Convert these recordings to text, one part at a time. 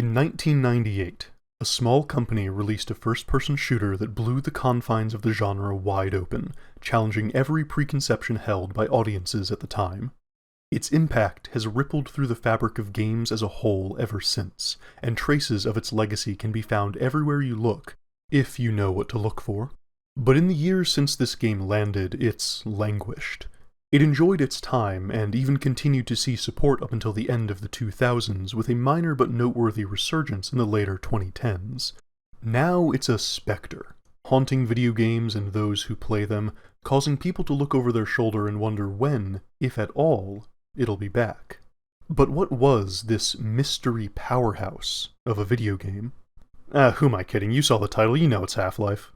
In 1998, a small company released a first-person shooter that blew the confines of the genre wide open, challenging every preconception held by audiences at the time. Its impact has rippled through the fabric of games as a whole ever since, and traces of its legacy can be found everywhere you look, if you know what to look for. But in the years since this game landed, it's languished. It enjoyed its time, and even continued to see support up until the end of the 2000s, with a minor but noteworthy resurgence in the later 2010s. Now it's a specter, haunting video games and those who play them, causing people to look over their shoulder and wonder when, if at all, it'll be back. But what was this mystery powerhouse of a video game? Who am I kidding? You saw the title, you know it's Half-Life.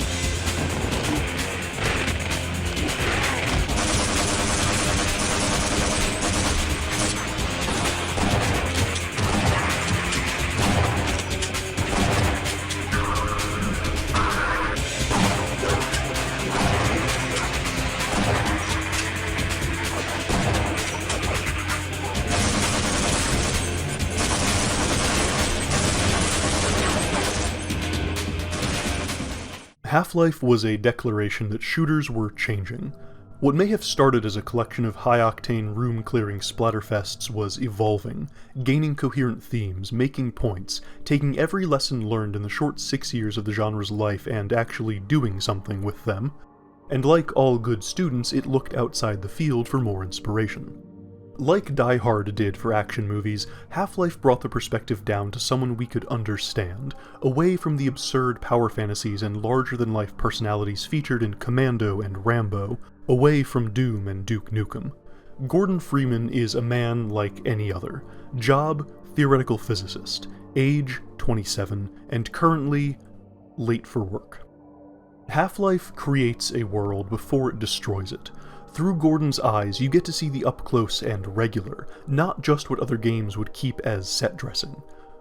Half-Life was a declaration that shooters were changing. What may have started as a collection of high-octane room-clearing splatterfests was evolving, gaining coherent themes, making points, taking every lesson learned in the short 6 years of the genre's life and actually doing something with them. And like all good students, it looked outside the field for more inspiration. Like Die Hard did for action movies, Half-Life brought the perspective down to someone we could understand, away from the absurd power fantasies and larger-than-life personalities featured in Commando and Rambo, away from Doom and Duke Nukem. Gordon Freeman is a man like any other. Job, theoretical physicist. Age, 27, and currently late for work. Half-Life creates a world before it destroys it. Through Gordon's eyes, you get to see the up-close and regular, not just what other games would keep as set dressing.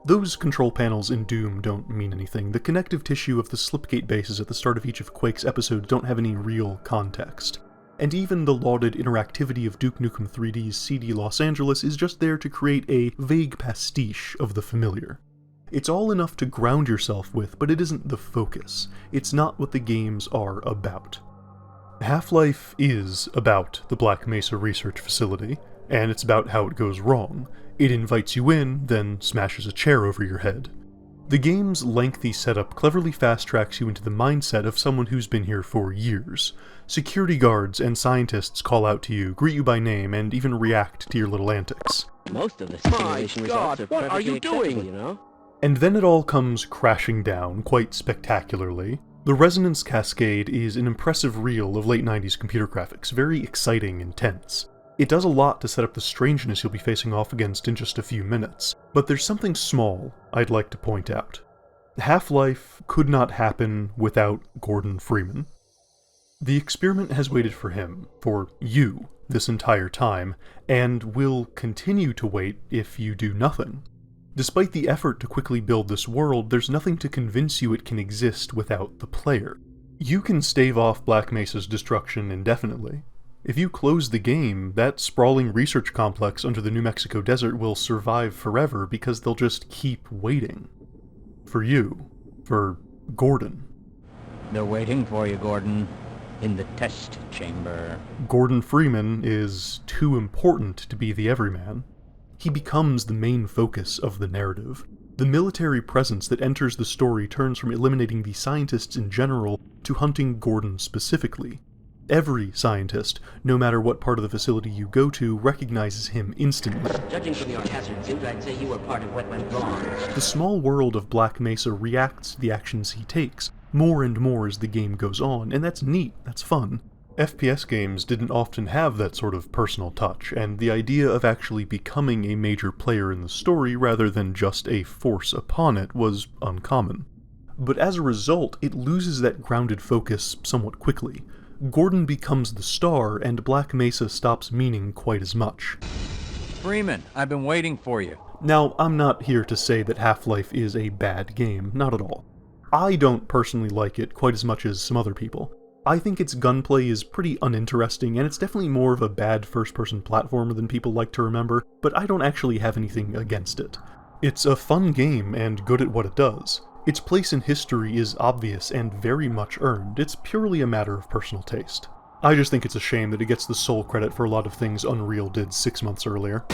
Those control panels in Doom don't mean anything. The connective tissue of the slipgate bases at the start of each of Quake's episodes don't have any real context. And even the lauded interactivity of Duke Nukem 3D's CD Los Angeles is just there to create a vague pastiche of the familiar. It's all enough to ground yourself with, but it isn't the focus. It's not what the games are about. Half-Life is about the Black Mesa Research Facility, and it's about how it goes wrong. It invites you in, then smashes a chair over your head. The game's lengthy setup cleverly fast-tracks you into the mindset of someone who's been here for years. Security guards and scientists call out to you, greet you by name, and even react to your little antics. Most of the simulation results are what are you doing? you know? And then it all comes crashing down, quite spectacularly. The Resonance Cascade is an impressive reel of late 90s computer graphics, very exciting and tense. It does a lot to set up the strangeness you'll be facing off against in just a few minutes, but there's something small I'd like to point out. Half-Life could not happen without Gordon Freeman. The experiment has waited for him, for you, this entire time, and will continue to wait if you do nothing. Despite the effort to quickly build this world, there's nothing to convince you it can exist without the player. You can stave off Black Mesa's destruction indefinitely. If you close the game, that sprawling research complex under the New Mexico desert will survive forever because they'll just keep waiting. For you. For Gordon. They're waiting for you, Gordon. In the test chamber. Gordon Freeman is too important to be the everyman. He becomes the main focus of the narrative. The military presence that enters the story turns from eliminating the scientists in general to hunting Gordon specifically. Every scientist, no matter what part of the facility you go to, recognizes him instantly. Judging from your hazard suit, I'd say you were part of what went wrong. The small world of Black Mesa reacts to the actions he takes, more and more as the game goes on, and that's neat, that's fun. FPS games didn't often have that sort of personal touch, and the idea of actually becoming a major player in the story rather than just a force upon it was uncommon. But as a result, it loses that grounded focus somewhat quickly. Gordon becomes the star, and Black Mesa stops meaning quite as much. Freeman, I've been waiting for you. Now, I'm not here to say that Half-Life is a bad game, not at all. I don't personally like it quite as much as some other people. I think its gunplay is pretty uninteresting, and it's definitely more of a bad first-person platformer than people like to remember, but I don't actually have anything against it. It's a fun game and good at what it does. Its place in history is obvious and very much earned. It's purely a matter of personal taste. I just think it's a shame that it gets the sole credit for a lot of things Unreal did 6 months earlier.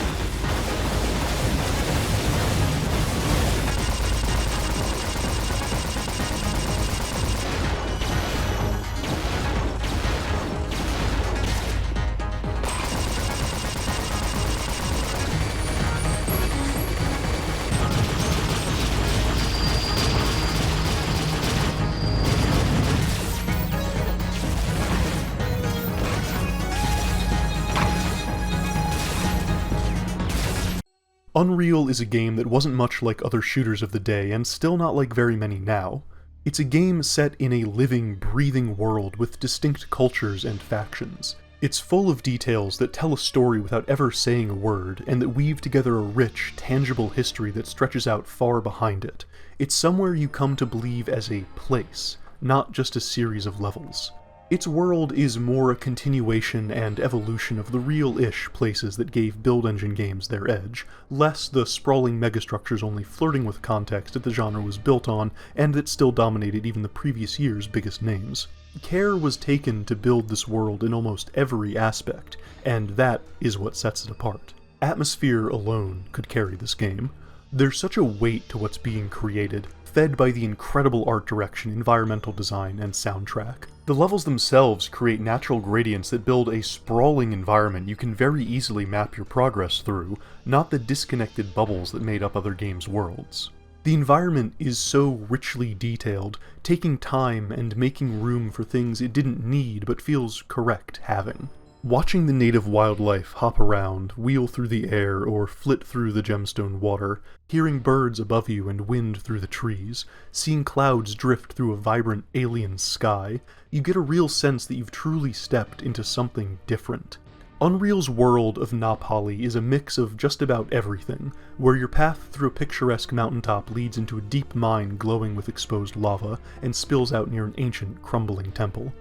Unreal is a game that wasn't much like other shooters of the day, and still not like very many now. It's a game set in a living, breathing world with distinct cultures and factions. It's full of details that tell a story without ever saying a word, and that weave together a rich, tangible history that stretches out far behind it. It's somewhere you come to believe as a place, not just a series of levels. Its world is more a continuation and evolution of the real-ish places that gave build engine games their edge, less the sprawling megastructures only flirting with context that the genre was built on, and that still dominated even the previous year's biggest names. Care was taken to build this world in almost every aspect, and that is what sets it apart. Atmosphere alone could carry this game. There's such a weight to what's being created, fed by the incredible art direction, environmental design, and soundtrack. The levels themselves create natural gradients that build a sprawling environment you can very easily map your progress through, not the disconnected bubbles that made up other games' worlds. The environment is so richly detailed, taking time and making room for things it didn't need but feels correct having. Watching the native wildlife hop around, wheel through the air, or flit through the gemstone water, hearing birds above you and wind through the trees, seeing clouds drift through a vibrant alien sky, you get a real sense that you've truly stepped into something different. Unreal's world of Napali is a mix of just about everything, where your path through a picturesque mountaintop leads into a deep mine glowing with exposed lava and spills out near an ancient, crumbling temple.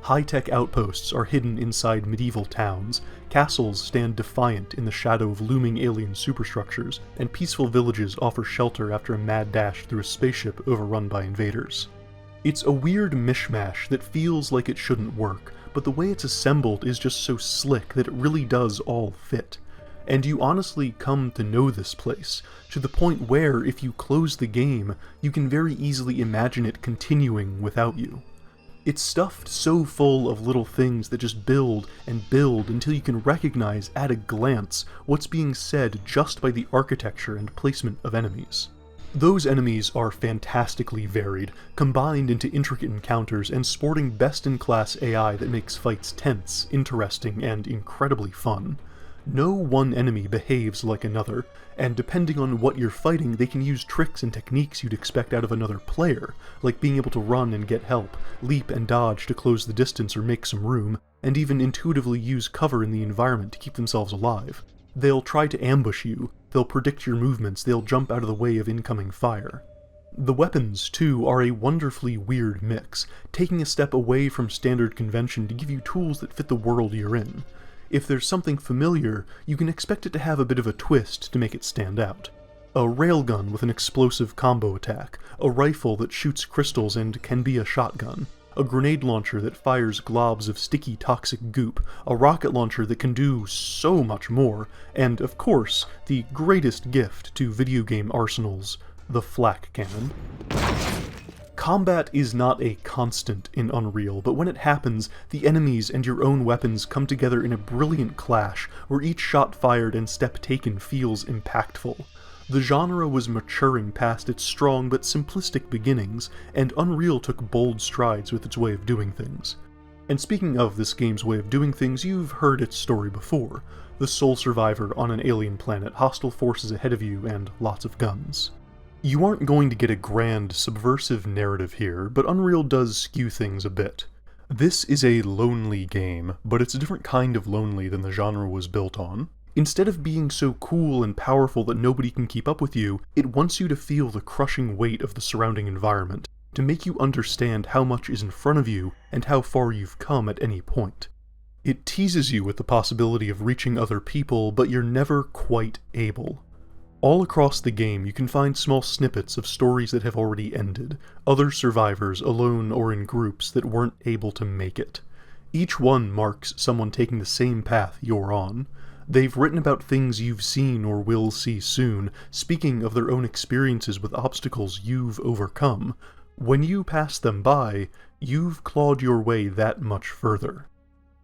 High-tech outposts are hidden inside medieval towns, castles stand defiant in the shadow of looming alien superstructures, and peaceful villages offer shelter after a mad dash through a spaceship overrun by invaders. It's a weird mishmash that feels like it shouldn't work, but the way it's assembled is just so slick that it really does all fit. And you honestly come to know this place, to the point where, if you close the game, you can very easily imagine it continuing without you. It's stuffed so full of little things that just build and build until you can recognize at a glance what's being said just by the architecture and placement of enemies. Those enemies are fantastically varied, combined into intricate encounters and sporting best-in-class AI that makes fights tense, interesting, and incredibly fun. No one enemy behaves like another, and depending on what you're fighting, they can use tricks and techniques you'd expect out of another player, like being able to run and get help, leap and dodge to close the distance or make some room, and even intuitively use cover in the environment to keep themselves alive. They'll try to ambush you, they'll predict your movements, they'll jump out of the way of incoming fire. The weapons, too, are a wonderfully weird mix, taking a step away from standard convention to give you tools that fit the world you're in. If there's something familiar, you can expect it to have a bit of a twist to make it stand out. A railgun with an explosive combo attack, a rifle that shoots crystals and can be a shotgun, a grenade launcher that fires globs of sticky toxic goop, a rocket launcher that can do so much more, and of course, the greatest gift to video game arsenals, the flak cannon. Combat is not a constant in Unreal, but when it happens, the enemies and your own weapons come together in a brilliant clash, where each shot fired and step taken feels impactful. The genre was maturing past its strong but simplistic beginnings, and Unreal took bold strides with its way of doing things. And speaking of this game's way of doing things, you've heard its story before. The sole survivor on an alien planet, hostile forces ahead of you, and lots of guns. You aren't going to get a grand, subversive narrative here, but Unreal does skew things a bit. This is a lonely game, but it's a different kind of lonely than the genre was built on. Instead of being so cool and powerful that nobody can keep up with you, it wants you to feel the crushing weight of the surrounding environment, to make you understand how much is in front of you and how far you've come at any point. It teases you with the possibility of reaching other people, but you're never quite able. All across the game, you can find small snippets of stories that have already ended, other survivors, alone or in groups, that weren't able to make it. Each one marks someone taking the same path you're on. They've written about things you've seen or will see soon, speaking of their own experiences with obstacles you've overcome. When you pass them by, you've clawed your way that much further.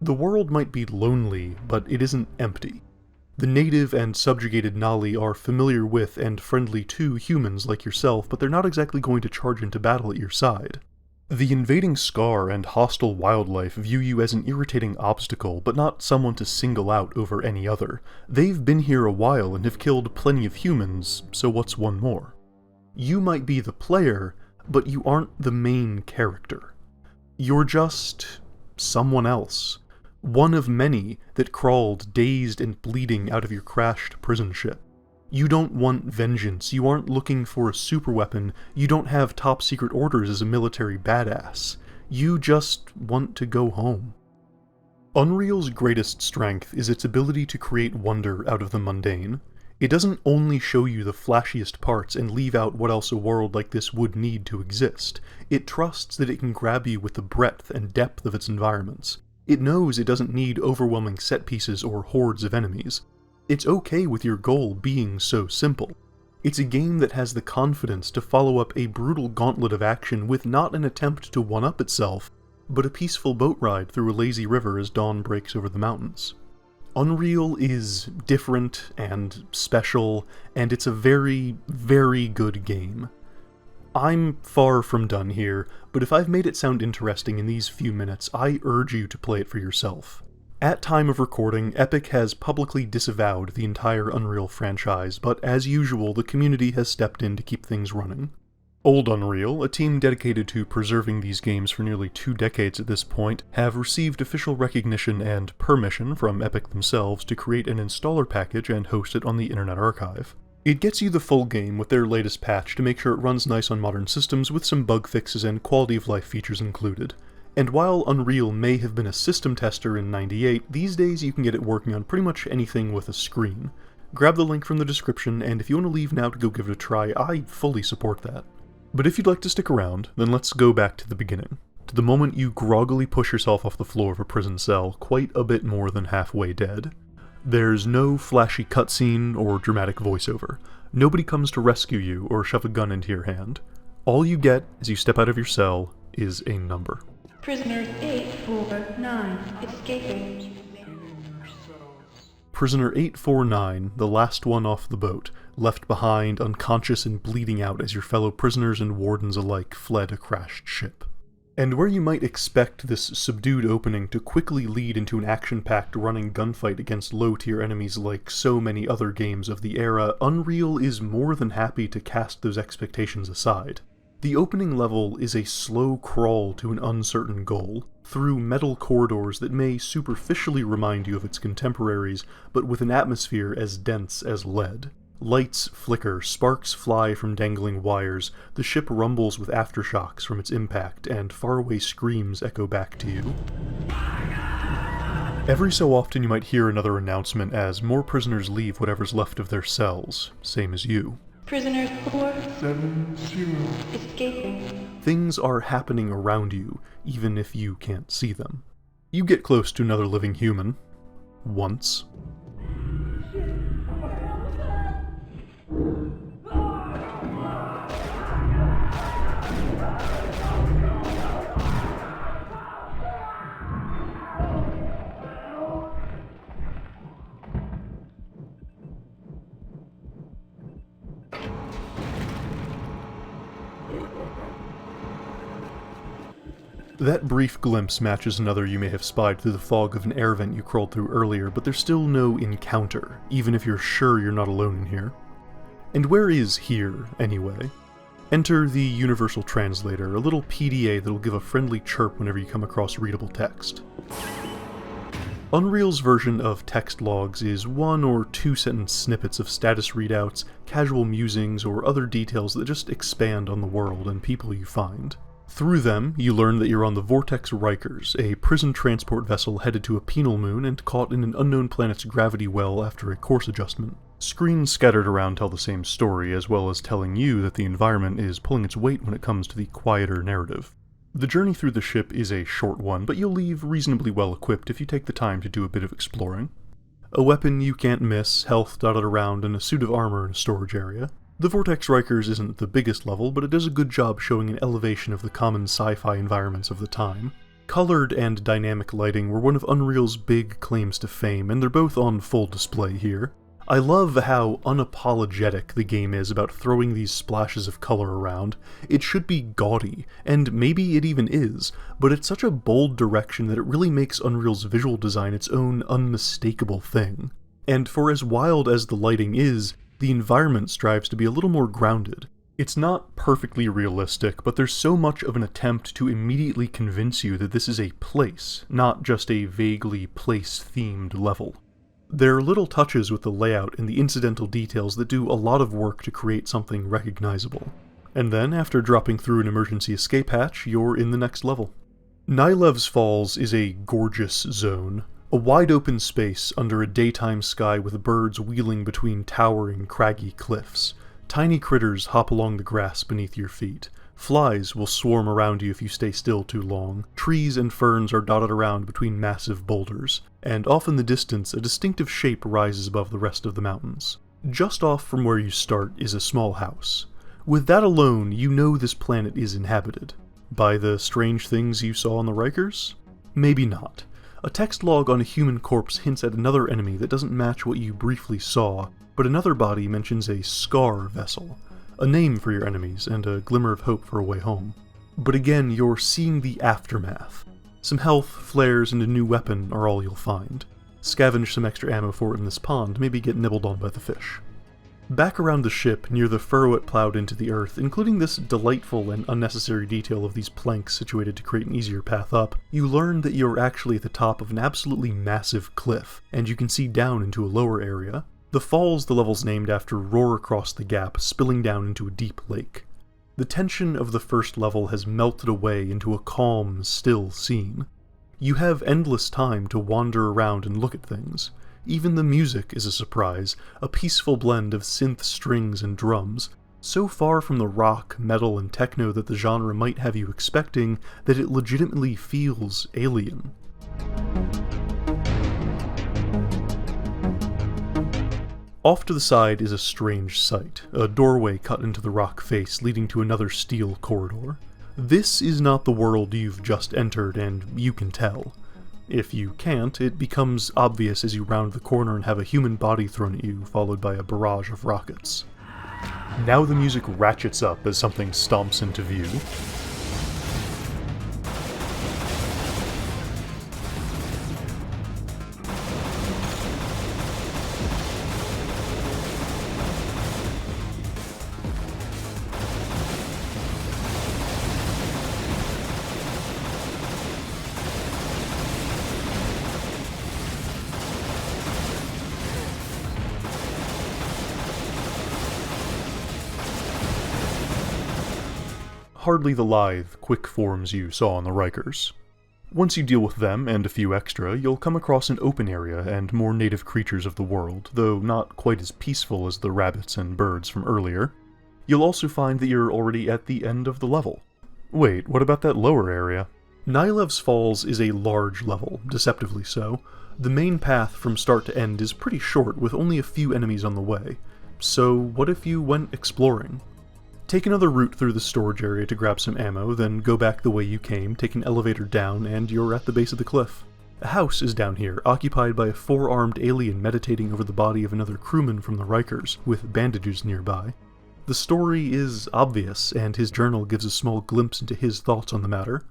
The world might be lonely, but it isn't empty. The native and subjugated Nali are familiar with and friendly to humans like yourself, but they're not exactly going to charge into battle at your side. The invading Scar and hostile wildlife view you as an irritating obstacle, but not someone to single out over any other. They've been here a while and have killed plenty of humans, so what's one more? You might be the player, but you aren't the main character. You're just someone else. One of many that crawled dazed and bleeding out of your crashed prison ship. You don't want vengeance, you aren't looking for a superweapon, you don't have top secret orders as a military badass. You just want to go home. Unreal's greatest strength is its ability to create wonder out of the mundane. It doesn't only show you the flashiest parts and leave out what else a world like this would need to exist. It trusts that it can grab you with the breadth and depth of its environments. It knows it doesn't need overwhelming set pieces or hordes of enemies. It's okay with your goal being so simple. It's a game that has the confidence to follow up a brutal gauntlet of action with not an attempt to one-up itself, but a peaceful boat ride through a lazy river as dawn breaks over the mountains. Unreal is different and special, and it's a very, very good game. I'm far from done here, but if I've made it sound interesting in these few minutes, I urge you to play it for yourself. At time of recording, Epic has publicly disavowed the entire Unreal franchise, but as usual, the community has stepped in to keep things running. Old Unreal, a team dedicated to preserving these games for nearly 2 decades at this point, have received official recognition and permission from Epic themselves to create an installer package and host it on the Internet Archive. It gets you the full game with their latest patch to make sure it runs nice on modern systems with some bug fixes and quality of life features included. And while Unreal may have been a system tester in '98, these days you can get it working on pretty much anything with a screen. Grab the link from the description, and if you want to leave now to go give it a try, I fully support that. But if you'd like to stick around, then let's go back to the beginning, to the moment you groggily push yourself off the floor of a prison cell, quite a bit more than halfway dead. There's no flashy cutscene or dramatic voiceover. Nobody comes to rescue you or shove a gun into your hand. All you get as you step out of your cell is a number. Prisoner 849 escaping. Prisoner 849, the last one off the boat, left behind unconscious and bleeding out as your fellow prisoners and wardens alike fled a crashed ship. And where you might expect this subdued opening to quickly lead into an action-packed running gunfight against low-tier enemies like so many other games of the era, Unreal is more than happy to cast those expectations aside. The opening level is a slow crawl to an uncertain goal, through metal corridors that may superficially remind you of its contemporaries, but with an atmosphere as dense as lead. Lights flicker, sparks fly from dangling wires, the ship rumbles with aftershocks from its impact, and faraway screams echo back to you. Every so often you might hear another announcement as more prisoners leave whatever's left of their cells, same as you. Prisoners 470 escaping. Things are happening around you, even if you can't see them. You get close to another living human. Once. That brief glimpse matches another you may have spied through the fog of an air vent you crawled through earlier, but there's still no encounter, even if you're sure you're not alone in here. And where is here, anyway? Enter the Universal Translator, a little PDA that'll give a friendly chirp whenever you come across readable text. Unreal's version of text logs is 1 or 2 sentence snippets of status readouts, casual musings, or other details that just expand on the world and people you find. Through them, you learn that you're on the Vortex Rikers, a prison transport vessel headed to a penal moon and caught in an unknown planet's gravity well after a course adjustment. Screens scattered around tell the same story, as well as telling you that the environment is pulling its weight when it comes to the quieter narrative. The journey through the ship is a short one, but you'll leave reasonably well equipped if you take the time to do a bit of exploring. A weapon you can't miss, health dotted around, and a suit of armor in a storage area. The Vortex Rikers isn't the biggest level, but it does a good job showing an elevation of the common sci-fi environments of the time. Colored and dynamic lighting were one of Unreal's big claims to fame, and they're both on full display here. I love how unapologetic the game is about throwing these splashes of color around. It should be gaudy, and maybe it even is, but it's such a bold direction that it really makes Unreal's visual design its own unmistakable thing. And for as wild as the lighting is, the environment strives to be a little more grounded. It's not perfectly realistic, but there's so much of an attempt to immediately convince you that this is a place, not just a vaguely place-themed level. There are little touches with the layout and the incidental details that do a lot of work to create something recognizable. And then, after dropping through an emergency escape hatch, you're in the next level. Nylev's Falls is a gorgeous zone, a wide-open space under a daytime sky with birds wheeling between towering, craggy cliffs. Tiny critters hop along the grass beneath your feet. Flies will swarm around you if you stay still too long. Trees and ferns are dotted around between massive boulders, and off in the distance a distinctive shape rises above the rest of the mountains. Just off from where you start is a small house. With that alone, you know this planet is inhabited. By the strange things you saw on the Rikers? Maybe not. A text log on a human corpse hints at another enemy that doesn't match what you briefly saw, but another body mentions a Scar vessel. A name for your enemies, and a glimmer of hope for a way home. But again, you're seeing the aftermath. Some health, flares, and a new weapon are all you'll find. Scavenge some extra ammo for it in this pond, maybe get nibbled on by the fish. Back around the ship, near the furrow it plowed into the earth, including this delightful and unnecessary detail of these planks situated to create an easier path up, you learn that you're actually at the top of an absolutely massive cliff, and you can see down into a lower area. The falls the level's named after roar across the gap, spilling down into a deep lake. The tension of the first level has melted away into a calm, still scene. You have endless time to wander around and look at things. Even the music is a surprise, a peaceful blend of synth strings and drums, so far from the rock, metal, and techno that the genre might have you expecting that it legitimately feels alien. Off to the side is a strange sight, a doorway cut into the rock face leading to another steel corridor. This is not the world you've just entered, and you can tell. If you can't, it becomes obvious as you round the corner and have a human body thrown at you, followed by a barrage of rockets. Now the music ratchets up as something stomps into view. Hardly the lithe, quick forms you saw on the Rikers. Once you deal with them, and a few extra, you'll come across an open area and more native creatures of the world, though not quite as peaceful as the rabbits and birds from earlier. You'll also find that you're already at the end of the level. Wait, what about that lower area? Nylev's Falls is a large level, deceptively so. The main path from start to end is pretty short, with only a few enemies on the way. So what if you went exploring? Take another route through the storage area to grab some ammo, then go back the way you came, take an elevator down, and you're at the base of the cliff. A house is down here, occupied by a four-armed alien meditating over the body of another crewman from the Rikers, with bandages nearby. The story is obvious, and his journal gives a small glimpse into his thoughts on the matter.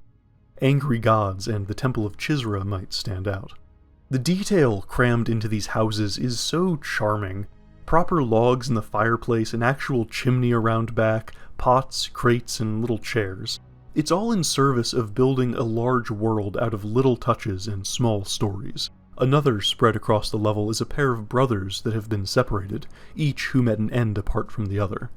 Angry gods and the Temple of Chisra might stand out. The detail crammed into these houses is so charming. Proper logs in the fireplace, an actual chimney around back, pots, crates, and little chairs. It's all in service of building a large world out of little touches and small stories. Another spread across the level is a pair of brothers that have been separated, each who met an end apart from the other.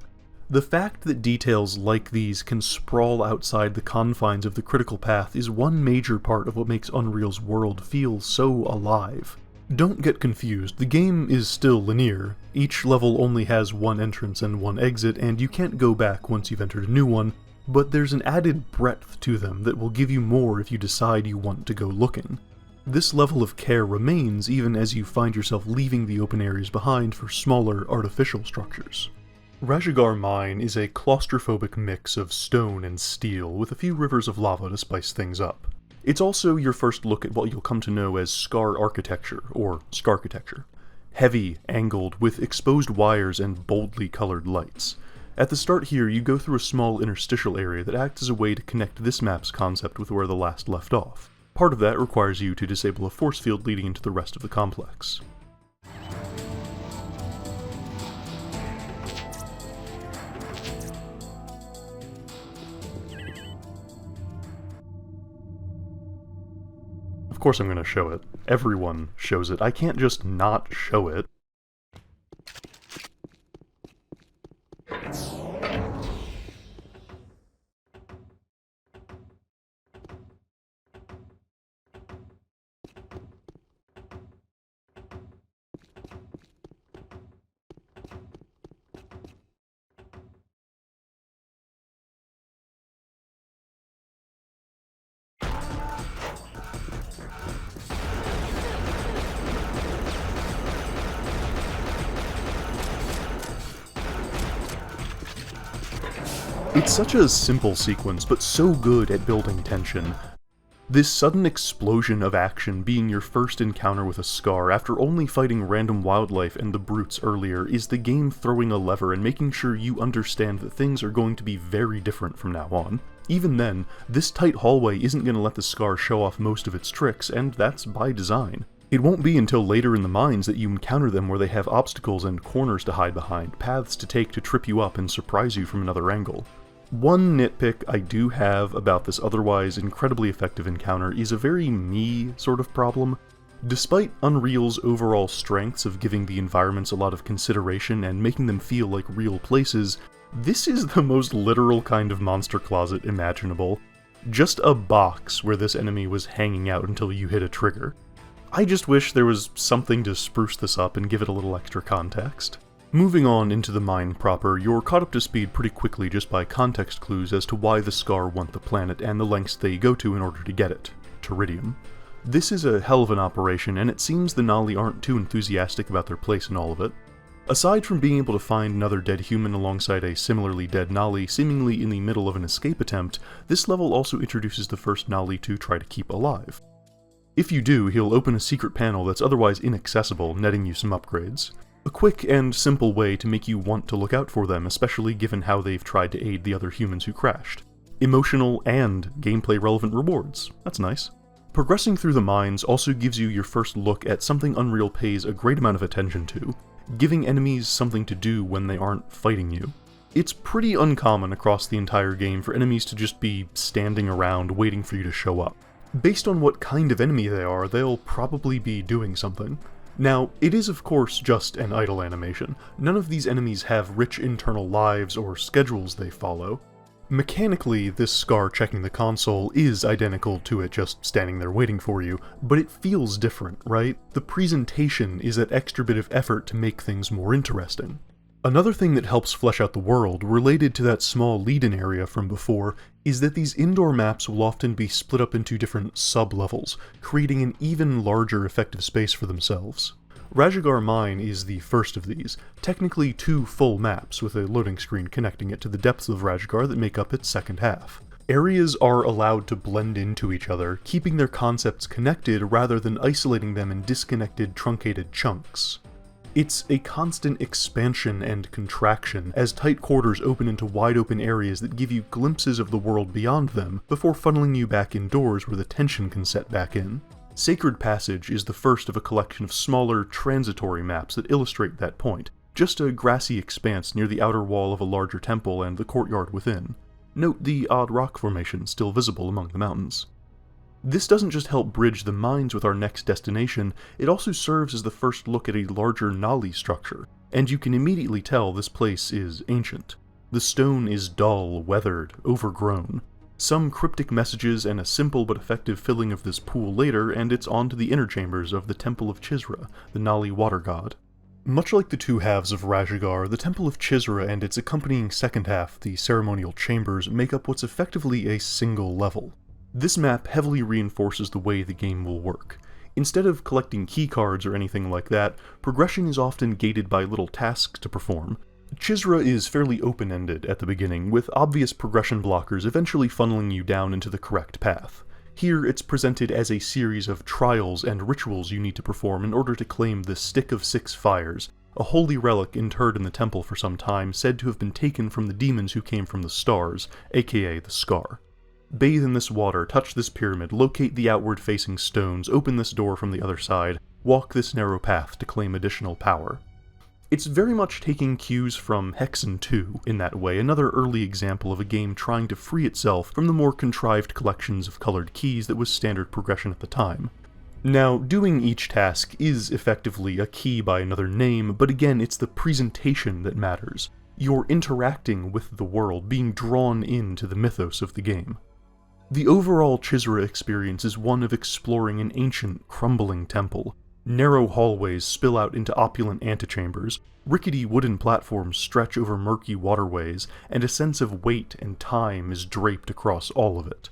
The fact that details like these can sprawl outside the confines of the critical path is one major part of what makes Unreal's world feel so alive. Don't get confused, the game is still linear, Each level only has one entrance and one exit, and you can't go back once you've entered a new one, but there's an added breadth to them that will give you more if you decide you want to go looking. This level of care remains even as you find yourself leaving the open areas behind for smaller, artificial structures. Rajagar Mine is a claustrophobic mix of stone and steel, with a few rivers of lava to spice things up. It's also your first look at what you'll come to know as scar architecture, or scarchitecture. Heavy, angled, with exposed wires and boldly colored lights. At the start here, you go through a small interstitial area that acts as a way to connect this map's concept with where the last left off. Part of that requires you to disable a force field leading into the rest of the complex. Of course I'm going to show it. Everyone shows it. I can't just not show it. It's such a simple sequence, but so good at building tension. This sudden explosion of action being your first encounter with a scar after only fighting random wildlife and the brutes earlier is the game throwing a lever and making sure you understand that things are going to be very different from now on. Even then, this tight hallway isn't going to let the scar show off most of its tricks, and that's by design. It won't be until later in the mines that you encounter them where they have obstacles and corners to hide behind, paths to take to trip you up and surprise you from another angle. One nitpick I do have about this otherwise incredibly effective encounter is a very me sort of problem. Despite Unreal's overall strengths of giving the environments a lot of consideration and making them feel like real places, this is the most literal kind of monster closet imaginable. Just a box where this enemy was hanging out until you hit a trigger. I just wish there was something to spruce this up and give it a little extra context. Moving on into the mine proper, you're caught up to speed pretty quickly just by context clues as to why the Scar want the planet and the lengths they go to in order to get it. Teridium. This is a hell of an operation, and it seems the Na'vi aren't too enthusiastic about their place in all of it. Aside from being able to find another dead human alongside a similarly dead Na'vi seemingly in the middle of an escape attempt, this level also introduces the first Na'vi to try to keep alive. If you do, he'll open a secret panel that's otherwise inaccessible, netting you some upgrades. A quick and simple way to make you want to look out for them, especially given how they've tried to aid the other humans who crashed. Emotional and gameplay-relevant rewards. That's nice. Progressing through the mines also gives you your first look at something Unreal pays a great amount of attention to, giving enemies something to do when they aren't fighting you. It's pretty uncommon across the entire game for enemies to just be standing around waiting for you to show up. Based on what kind of enemy they are, they'll probably be doing something. Now, it is of course just an idle animation. None of these enemies have rich internal lives or schedules they follow. Mechanically, this Scar checking the console is identical to it just standing there waiting for you, but it feels different, right? The presentation is that extra bit of effort to make things more interesting. Another thing that helps flesh out the world, related to that small lead-in area from before, is that these indoor maps will often be split up into different sub-levels, creating an even larger effective space for themselves. Rajagar Mine is the first of these, technically 2 full maps with a loading screen connecting it to the depths of Rajagar that make up its second half. Areas are allowed to blend into each other, keeping their concepts connected rather than isolating them in disconnected, truncated chunks. It's a constant expansion and contraction as tight quarters open into wide open areas that give you glimpses of the world beyond them before funneling you back indoors where the tension can set back in. Sacred Passage is the first of a collection of smaller, transitory maps that illustrate that point, just a grassy expanse near the outer wall of a larger temple and the courtyard within. Note the odd rock formation still visible among the mountains. This doesn't just help bridge the mines with our next destination, it also serves as the first look at a larger Na'vi structure, and you can immediately tell this place is ancient. The stone is dull, weathered, overgrown. Some cryptic messages and a simple but effective filling of this pool later, and it's on to the inner chambers of the Temple of Chisra, the Na'vi water god. Much like the two halves of Rajagar, the Temple of Chisra and its accompanying second half, the ceremonial chambers, make up what's effectively a single level. This map heavily reinforces the way the game will work. Instead of collecting keycards or anything like that, progression is often gated by little tasks to perform. Chisra is fairly open-ended at the beginning, with obvious progression blockers eventually funneling you down into the correct path. Here, it's presented as a series of trials and rituals you need to perform in order to claim the Stick of Six Fires, a holy relic interred in the temple for some time, said to have been taken from the demons who came from the stars, aka the Scar. Bathe in this water, touch this pyramid, locate the outward-facing stones, open this door from the other side, walk this narrow path to claim additional power. It's very much taking cues from amzn 2 in that way, another early example of a game trying to free itself from the more contrived collections of colored keys that was standard progression at the time. Now, doing each task is effectively a key by another name, but again, it's the presentation that matters. You're interacting with the world, being drawn into the mythos of the game. The overall Chisra experience is one of exploring an ancient, crumbling temple. Narrow hallways spill out into opulent antechambers, rickety wooden platforms stretch over murky waterways, and a sense of weight and time is draped across all of it.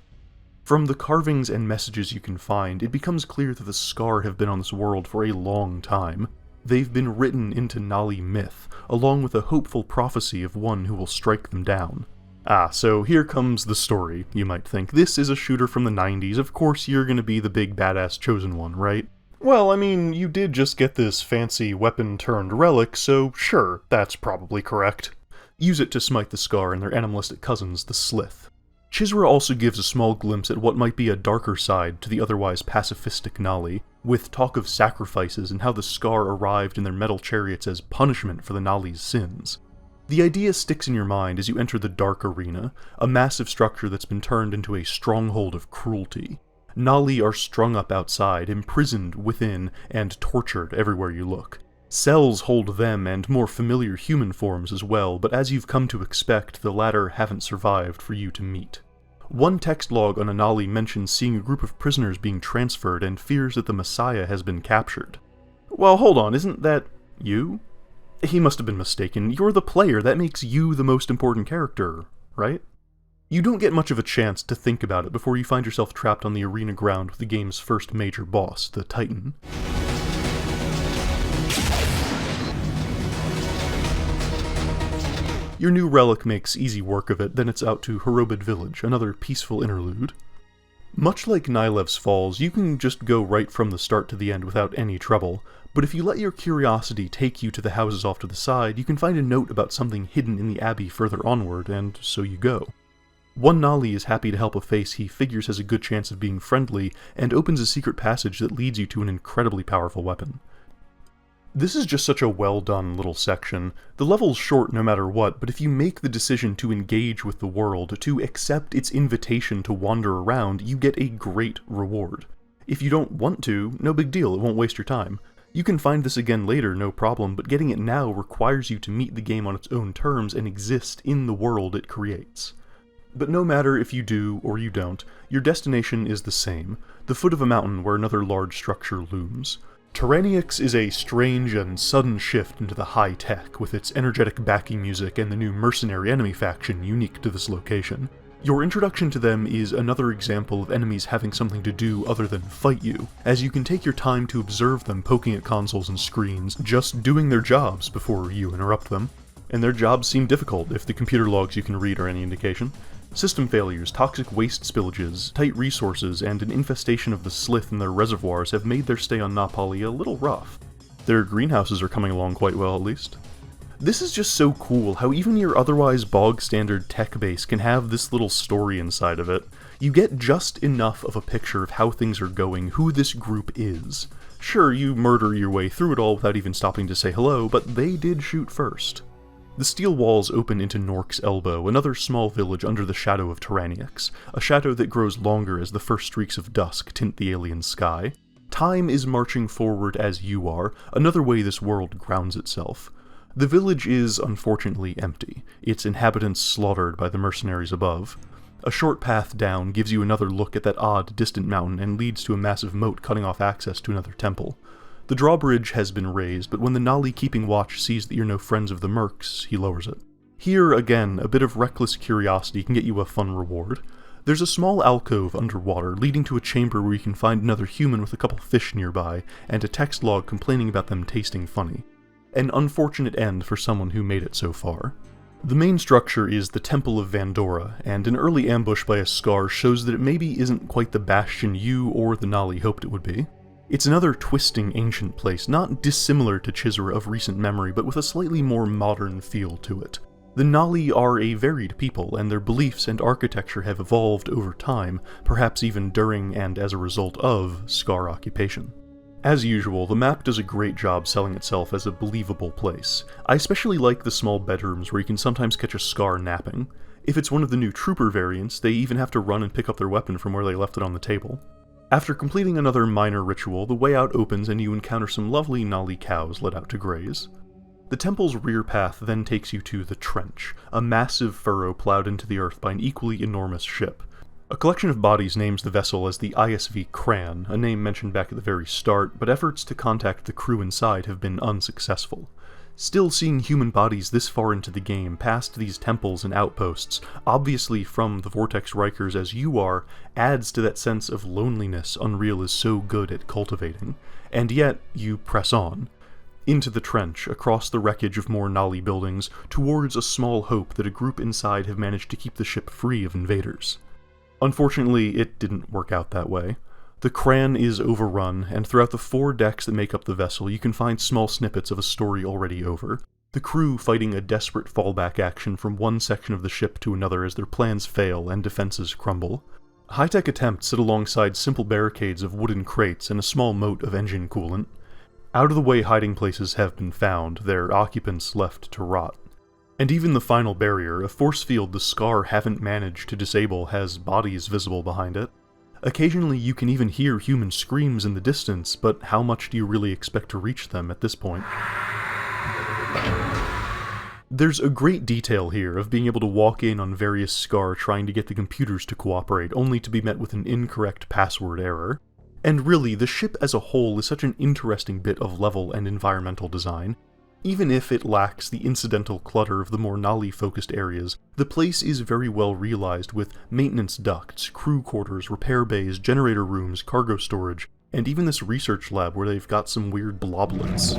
From the carvings and messages you can find, it becomes clear that the Scar have been on this world for a long time. They've been written into Nali myth, along with a hopeful prophecy of one who will strike them down. Ah, so here comes the story, you might think. This is a shooter from the 90s, of course you're gonna be the big badass chosen one, right? Well, I mean, you did just get this fancy weapon-turned-relic, so sure, that's probably correct. Use it to smite the Scar and their animalistic cousins, the Slith. Chisra also gives a small glimpse at what might be a darker side to the otherwise pacifistic Nali, with talk of sacrifices and how the Scar arrived in their metal chariots as punishment for the Nali's sins. The idea sticks in your mind as you enter the Dark Arena, a massive structure that's been turned into a stronghold of cruelty. Nali are strung up outside, imprisoned within, and tortured everywhere you look. Cells hold them and more familiar human forms as well, but as you've come to expect, the latter haven't survived for you to meet. One text log on a Nali mentions seeing a group of prisoners being transferred and fears that the Messiah has been captured. Well, hold on, isn't that you? He must have been mistaken. You're the player, that makes you the most important character, right? You don't get much of a chance to think about it before you find yourself trapped on the arena ground with the game's first major boss, the Titan. Your new relic makes easy work of it, then it's out to Horobid Village, another peaceful interlude. Much like Nylev's Falls, you can just go right from the start to the end without any trouble, but if you let your curiosity take you to the houses off to the side, you can find a note about something hidden in the abbey further onward, and so you go. One Nali is happy to help a face he figures has a good chance of being friendly, and opens a secret passage that leads you to an incredibly powerful weapon. This is just such a well-done little section. The level's short no matter what, but if you make the decision to engage with the world, to accept its invitation to wander around, you get a great reward. If you don't want to, no big deal, it won't waste your time. You can find this again later, no problem, but getting it now requires you to meet the game on its own terms and exist in the world it creates. But no matter if you do or you don't, your destination is the same, the foot of a mountain where another large structure looms. Tyranniax is a strange and sudden shift into the high-tech, with its energetic backing music and the new mercenary enemy faction unique to this location. Your introduction to them is another example of enemies having something to do other than fight you, as you can take your time to observe them poking at consoles and screens, just doing their jobs before you interrupt them. And their jobs seem difficult if the computer logs you can read are any indication. System failures, toxic waste spillages, tight resources, and an infestation of the Slith in their reservoirs have made their stay on Napali a little rough. Their greenhouses are coming along quite well, at least. This is just so cool, how even your otherwise bog-standard tech base can have this little story inside of it. You get just enough of a picture of how things are going, who this group is. Sure, you murder your way through it all without even stopping to say hello, but they did shoot first. The steel walls open into Nork's Elbow, another small village under the shadow of Tyranniax, a shadow that grows longer as the first streaks of dusk tint the alien sky. Time is marching forward as you are, another way this world grounds itself. The village is, unfortunately, empty, its inhabitants slaughtered by the mercenaries above. A short path down gives you another look at that odd, distant mountain and leads to a massive moat cutting off access to another temple. The drawbridge has been raised, but when the Nolly keeping watch sees that you're no friends of the Mercs, he lowers it. Here, again, a bit of reckless curiosity can get you a fun reward. There's a small alcove underwater, leading to a chamber where you can find another human with a couple fish nearby, and a text log complaining about them tasting funny. An unfortunate end for someone who made it so far. The main structure is the Temple of Vandora, and an early ambush by a Scar shows that it maybe isn't quite the bastion you or the Nolly hoped it would be. It's another twisting ancient place, not dissimilar to Chisra of recent memory, but with a slightly more modern feel to it. The Nolly are a varied people, and their beliefs and architecture have evolved over time, perhaps even during and as a result of Scar occupation. As usual, the map does a great job selling itself as a believable place. I especially like the small bedrooms where you can sometimes catch a Scar napping. If it's one of the new Trooper variants, they even have to run and pick up their weapon from where they left it on the table. After completing another minor ritual, the way out opens and you encounter some lovely Nolly cows let out to graze. The temple's rear path then takes you to the Trench, a massive furrow plowed into the earth by an equally enormous ship. A collection of bodies names the vessel as the ISV Cran, a name mentioned back at the very start, but efforts to contact the crew inside have been unsuccessful. Still, seeing human bodies this far into the game, past these temples and outposts, obviously from the Vortex Rikers as you are, adds to that sense of loneliness Unreal is so good at cultivating. And yet, you press on. Into the trench, across the wreckage of more Nolly buildings, towards a small hope that a group inside have managed to keep the ship free of invaders. Unfortunately, it didn't work out that way. The Cran is overrun, and throughout the 4 decks that make up the vessel, you can find small snippets of a story already over. The crew fighting a desperate fallback action from one section of the ship to another as their plans fail and defenses crumble. High-tech attempts sit alongside simple barricades of wooden crates and a small moat of engine coolant. Out-of-the-way hiding places have been found, their occupants left to rot. And even the final barrier, a force field the Scar haven't managed to disable, has bodies visible behind it. Occasionally you can even hear human screams in the distance, but how much do you really expect to reach them at this point? There's a great detail here of being able to walk in on various Scar trying to get the computers to cooperate, only to be met with an incorrect password error. And really, the ship as a whole is such an interesting bit of level and environmental design. Even if it lacks the incidental clutter of the more Nolly-focused areas, the place is very well realized with maintenance ducts, crew quarters, repair bays, generator rooms, cargo storage, and even this research lab where they've got some weird bloblets.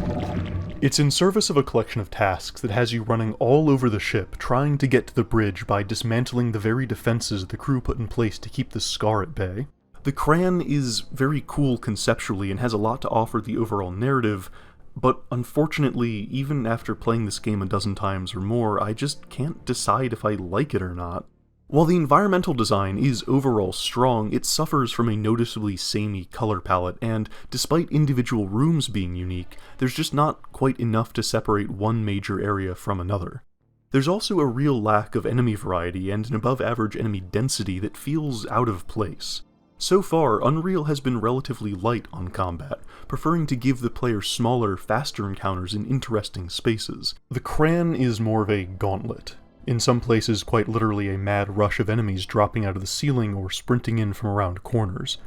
It's in service of a collection of tasks that has you running all over the ship, trying to get to the bridge by dismantling the very defenses the crew put in place to keep the Scar at bay. The Cran is very cool conceptually and has a lot to offer the overall narrative, but unfortunately, even after playing this game a dozen times or more, I just can't decide if I like it or not. While the environmental design is overall strong, it suffers from a noticeably samey color palette, and despite individual rooms being unique, there's just not quite enough to separate one major area from another. There's also a real lack of enemy variety and an above-average enemy density that feels out of place. So far, Unreal has been relatively light on combat, preferring to give the player smaller, faster encounters in interesting spaces. The Cran is more of a gauntlet. In some places, quite literally a mad rush of enemies dropping out of the ceiling or sprinting in from around corners.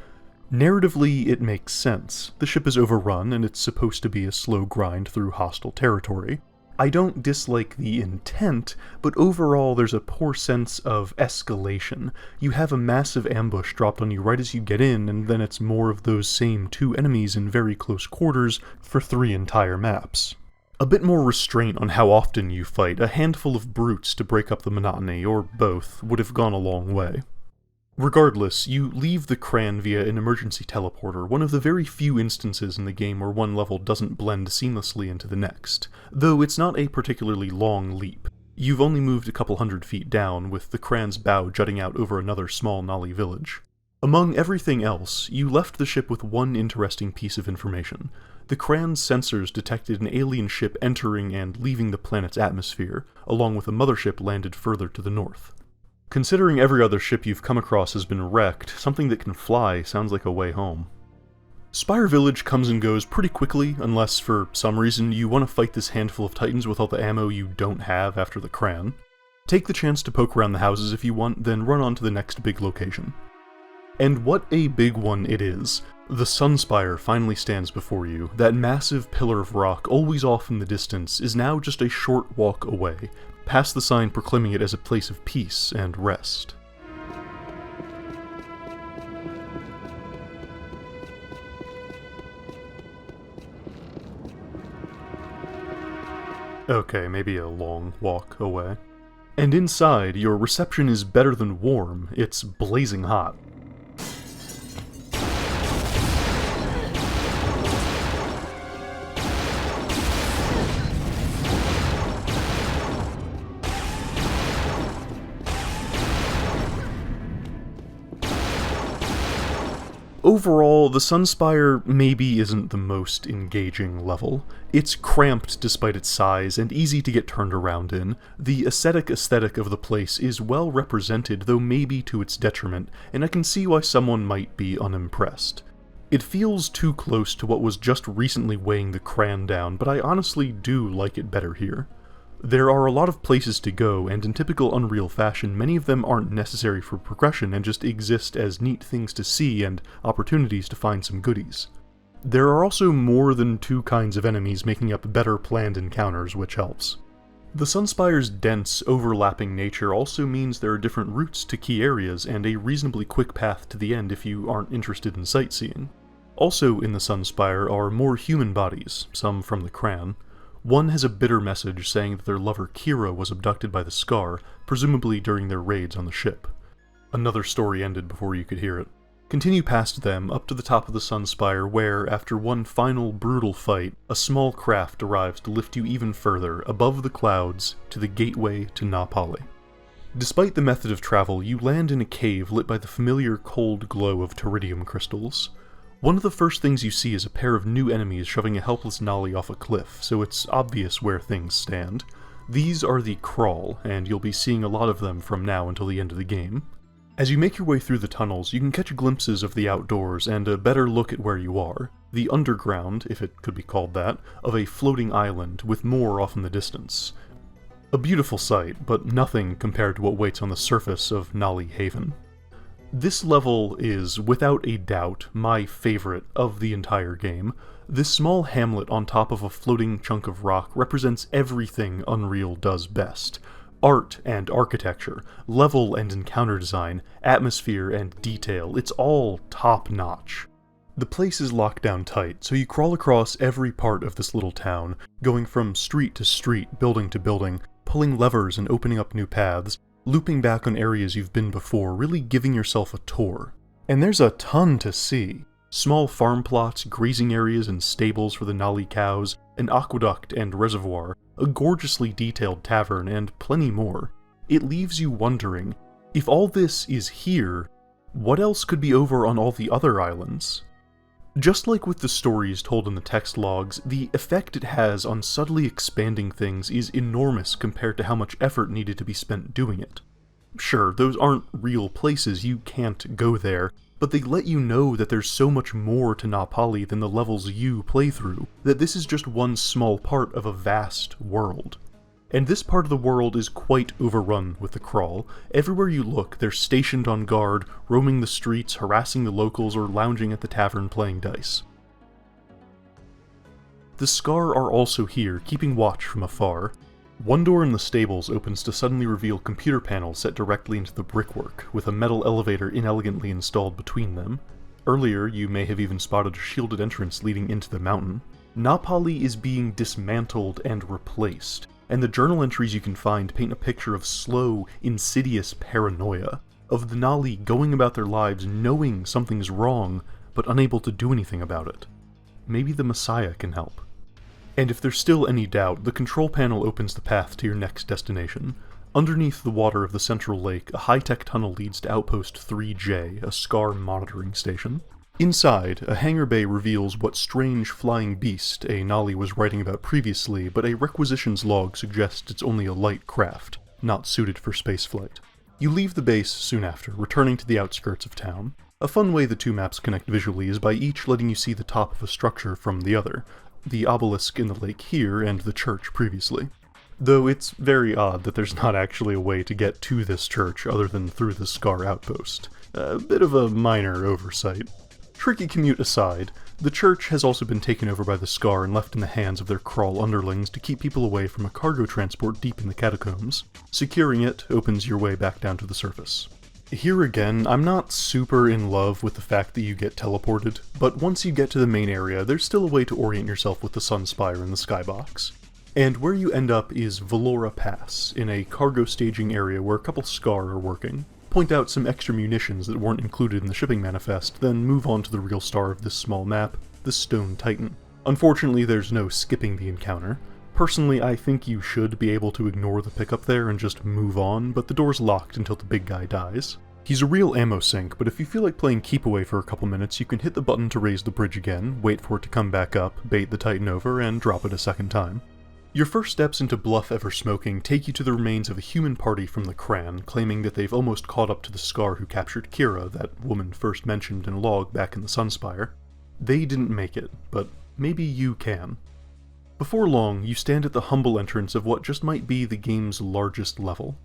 Narratively, it makes sense. The ship is overrun, and it's supposed to be a slow grind through hostile territory. I don't dislike the intent, but overall there's a poor sense of escalation. You have a massive ambush dropped on you right as you get in, and then it's more of those same 2 enemies in very close quarters for 3 entire maps. A bit more restraint on how often you fight, a handful of brutes to break up the monotony, or both, would have gone a long way. Regardless, you leave the Cran via an emergency teleporter, one of the very few instances in the game where one level doesn't blend seamlessly into the next, though it's not a particularly long leap. You've only moved a couple hundred feet down, with the Cran's bow jutting out over another small Nolly village. Among everything else, you left the ship with one interesting piece of information. The Cran's sensors detected an alien ship entering and leaving the planet's atmosphere, along with a mothership landed further to the north. Considering every other ship you've come across has been wrecked, something that can fly sounds like a way home. Spire Village comes and goes pretty quickly, unless for some reason you want to fight this handful of titans with all the ammo you don't have after the Cran. Take the chance to poke around the houses if you want, then run on to the next big location. And what a big one it is. The Sunspire finally stands before you. That massive pillar of rock, always off in the distance, is now just a short walk away, past the sign proclaiming it as a place of peace and rest. Okay, maybe a long walk away. And inside, your reception is better than warm, it's blazing hot. Overall, the Sunspire maybe isn't the most engaging level. It's cramped despite its size and easy to get turned around in. The aesthetic of the place is well represented, though maybe to its detriment, and I can see why someone might be unimpressed. It feels too close to what was just recently weighing the Cran down, but I honestly do like it better here. There are a lot of places to go, and in typical Unreal fashion, many of them aren't necessary for progression and just exist as neat things to see and opportunities to find some goodies. There are also more than two kinds of enemies making up better planned encounters, which helps. The Sunspire's dense, overlapping nature also means there are different routes to key areas and a reasonably quick path to the end if you aren't interested in sightseeing. Also in the Sunspire are more human bodies, some from the Cran. One has a bitter message saying that their lover Kira was abducted by the Scar, presumably during their raids on the ship. Another story ended before you could hear it. Continue past them up to the top of the Sunspire where, after one final brutal fight, a small craft arrives to lift you even further, above the clouds, to the gateway to Na Pali. Despite the method of travel, you land in a cave lit by the familiar cold glow of Teridium crystals. One of the first things you see is a pair of new enemies shoving a helpless Nolly off a cliff, so it's obvious where things stand. These are the Crawl, and you'll be seeing a lot of them from now until the end of the game. As you make your way through the tunnels, you can catch glimpses of the outdoors and a better look at where you are, the underground, if it could be called that, of a floating island, with more off in the distance. A beautiful sight, but nothing compared to what waits on the surface of Nolly Haven. This level is, without a doubt, my favorite of the entire game. This small hamlet on top of a floating chunk of rock represents everything Unreal does best. Art and architecture, level and encounter design, atmosphere and detail, it's all top-notch. The place is locked down tight, so you crawl across every part of this little town, going from street to street, building to building, pulling levers and opening up new paths, looping back on areas you've been before, really giving yourself a tour. And there's a ton to see. Small farm plots, grazing areas and stables for the Nolly cows, an aqueduct and reservoir, a gorgeously detailed tavern, and plenty more. It leaves you wondering, if all this is here, what else could be over on all the other islands? Just like with the stories told in the text logs, the effect it has on subtly expanding things is enormous compared to how much effort needed to be spent doing it. Sure, those aren't real places, you can't go there, but they let you know that there's so much more to Na Pali than the levels you play through, that this is just one small part of a vast world. And this part of the world is quite overrun with the Crawl. Everywhere you look, they're stationed on guard, roaming the streets, harassing the locals, or lounging at the tavern playing dice. The Scar are also here, keeping watch from afar. One door in the stables opens to suddenly reveal computer panels set directly into the brickwork, with a metal elevator inelegantly installed between them. Earlier, you may have even spotted a shielded entrance leading into the mountain. Na Pali is being dismantled and replaced, and the journal entries you can find paint a picture of slow, insidious paranoia, of the Nolly going about their lives knowing something's wrong, but unable to do anything about it. Maybe the Messiah can help. And if there's still any doubt, the control panel opens the path to your next destination. Underneath the water of the central lake, a high-tech tunnel leads to Outpost 3J, a Scar monitoring station. Inside, a hangar bay reveals what strange flying beast a Nolly was writing about previously, but a requisitions log suggests it's only a light craft, not suited for spaceflight. You leave the base soon after, returning to the outskirts of town. A fun way the two maps connect visually is by each letting you see the top of a structure from the other, the obelisk in the lake here and the church previously. Though it's very odd that there's not actually a way to get to this church other than through the Scar outpost. A bit of a minor oversight. Tricky commute aside, the church has also been taken over by the Scar and left in the hands of their Crawl underlings to keep people away from a cargo transport deep in the catacombs. Securing it opens your way back down to the surface. Here again, I'm not super in love with the fact that you get teleported, but once you get to the main area, there's still a way to orient yourself with the Sunspire in the skybox. And where you end up is Valora Pass, in a cargo staging area where a couple Scar are working. Point out some extra munitions that weren't included in the shipping manifest, then move on to the real star of this small map, the Stone Titan. Unfortunately, there's no skipping the encounter. Personally, I think you should be able to ignore the pickup there and just move on, but the door's locked until the big guy dies. He's a real ammo sink, but if you feel like playing keep away for a couple minutes, you can hit the button to raise the bridge again, wait for it to come back up, bait the Titan over, and drop it a second time. Your first steps into Bluff Ever Smoking take you to the remains of a human party from the Cran, claiming that they've almost caught up to the Scar who captured Kira, that woman first mentioned in a log back in the Sunspire. They didn't make it, but maybe you can. Before long, you stand at the humble entrance of what just might be the game's largest level.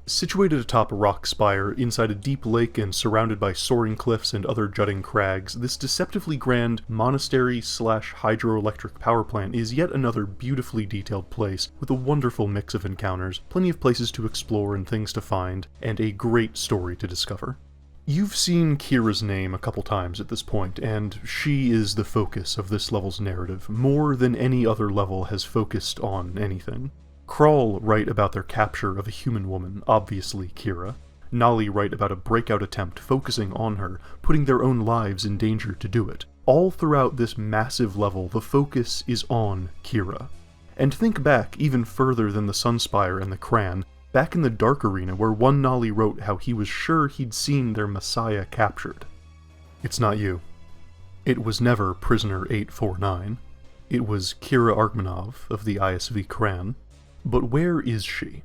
Situated atop a rock spire, inside a deep lake and surrounded by soaring cliffs and other jutting crags, this deceptively grand monastery/hydroelectric power plant is yet another beautifully detailed place with a wonderful mix of encounters, plenty of places to explore and things to find, and a great story to discover. You've seen Kira's name a couple times at this point, and she is the focus of this level's narrative, more than any other level has focused on anything. Crawl write about their capture of a human woman, obviously Kira. Nolly write about a breakout attempt focusing on her, putting their own lives in danger to do it. All throughout this massive level, the focus is on Kira. And think back even further than the Sunspire and the Cran, back in the Dark Arena where one Nolly wrote how he was sure he'd seen their Messiah captured. It's not you. It was never Prisoner 849. It was Kira Argmanov of the ISV Cran. But where is she?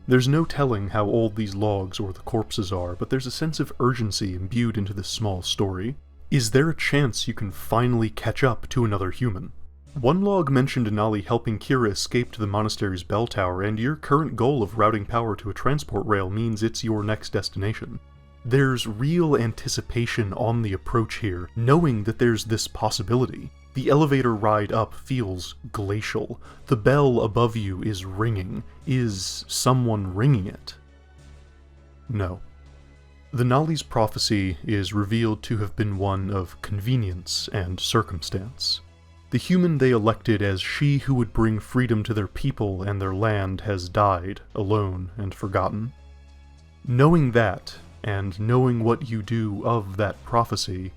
There's no telling how old these logs or the corpses are, but there's a sense of urgency imbued into this small story. Is there a chance you can finally catch up to another human? One log mentioned Denali helping Kira escape to the monastery's bell tower, and your current goal of routing power to a transport rail means it's your next destination. There's real anticipation on the approach here, knowing that there's this possibility. The elevator ride up feels glacial. The bell above you is ringing. Is someone ringing it? No. The Nolly's prophecy is revealed to have been one of convenience and circumstance. The human they elected as she who would bring freedom to their people and their land has died, alone and forgotten. Knowing that, and knowing what you do of that prophecy,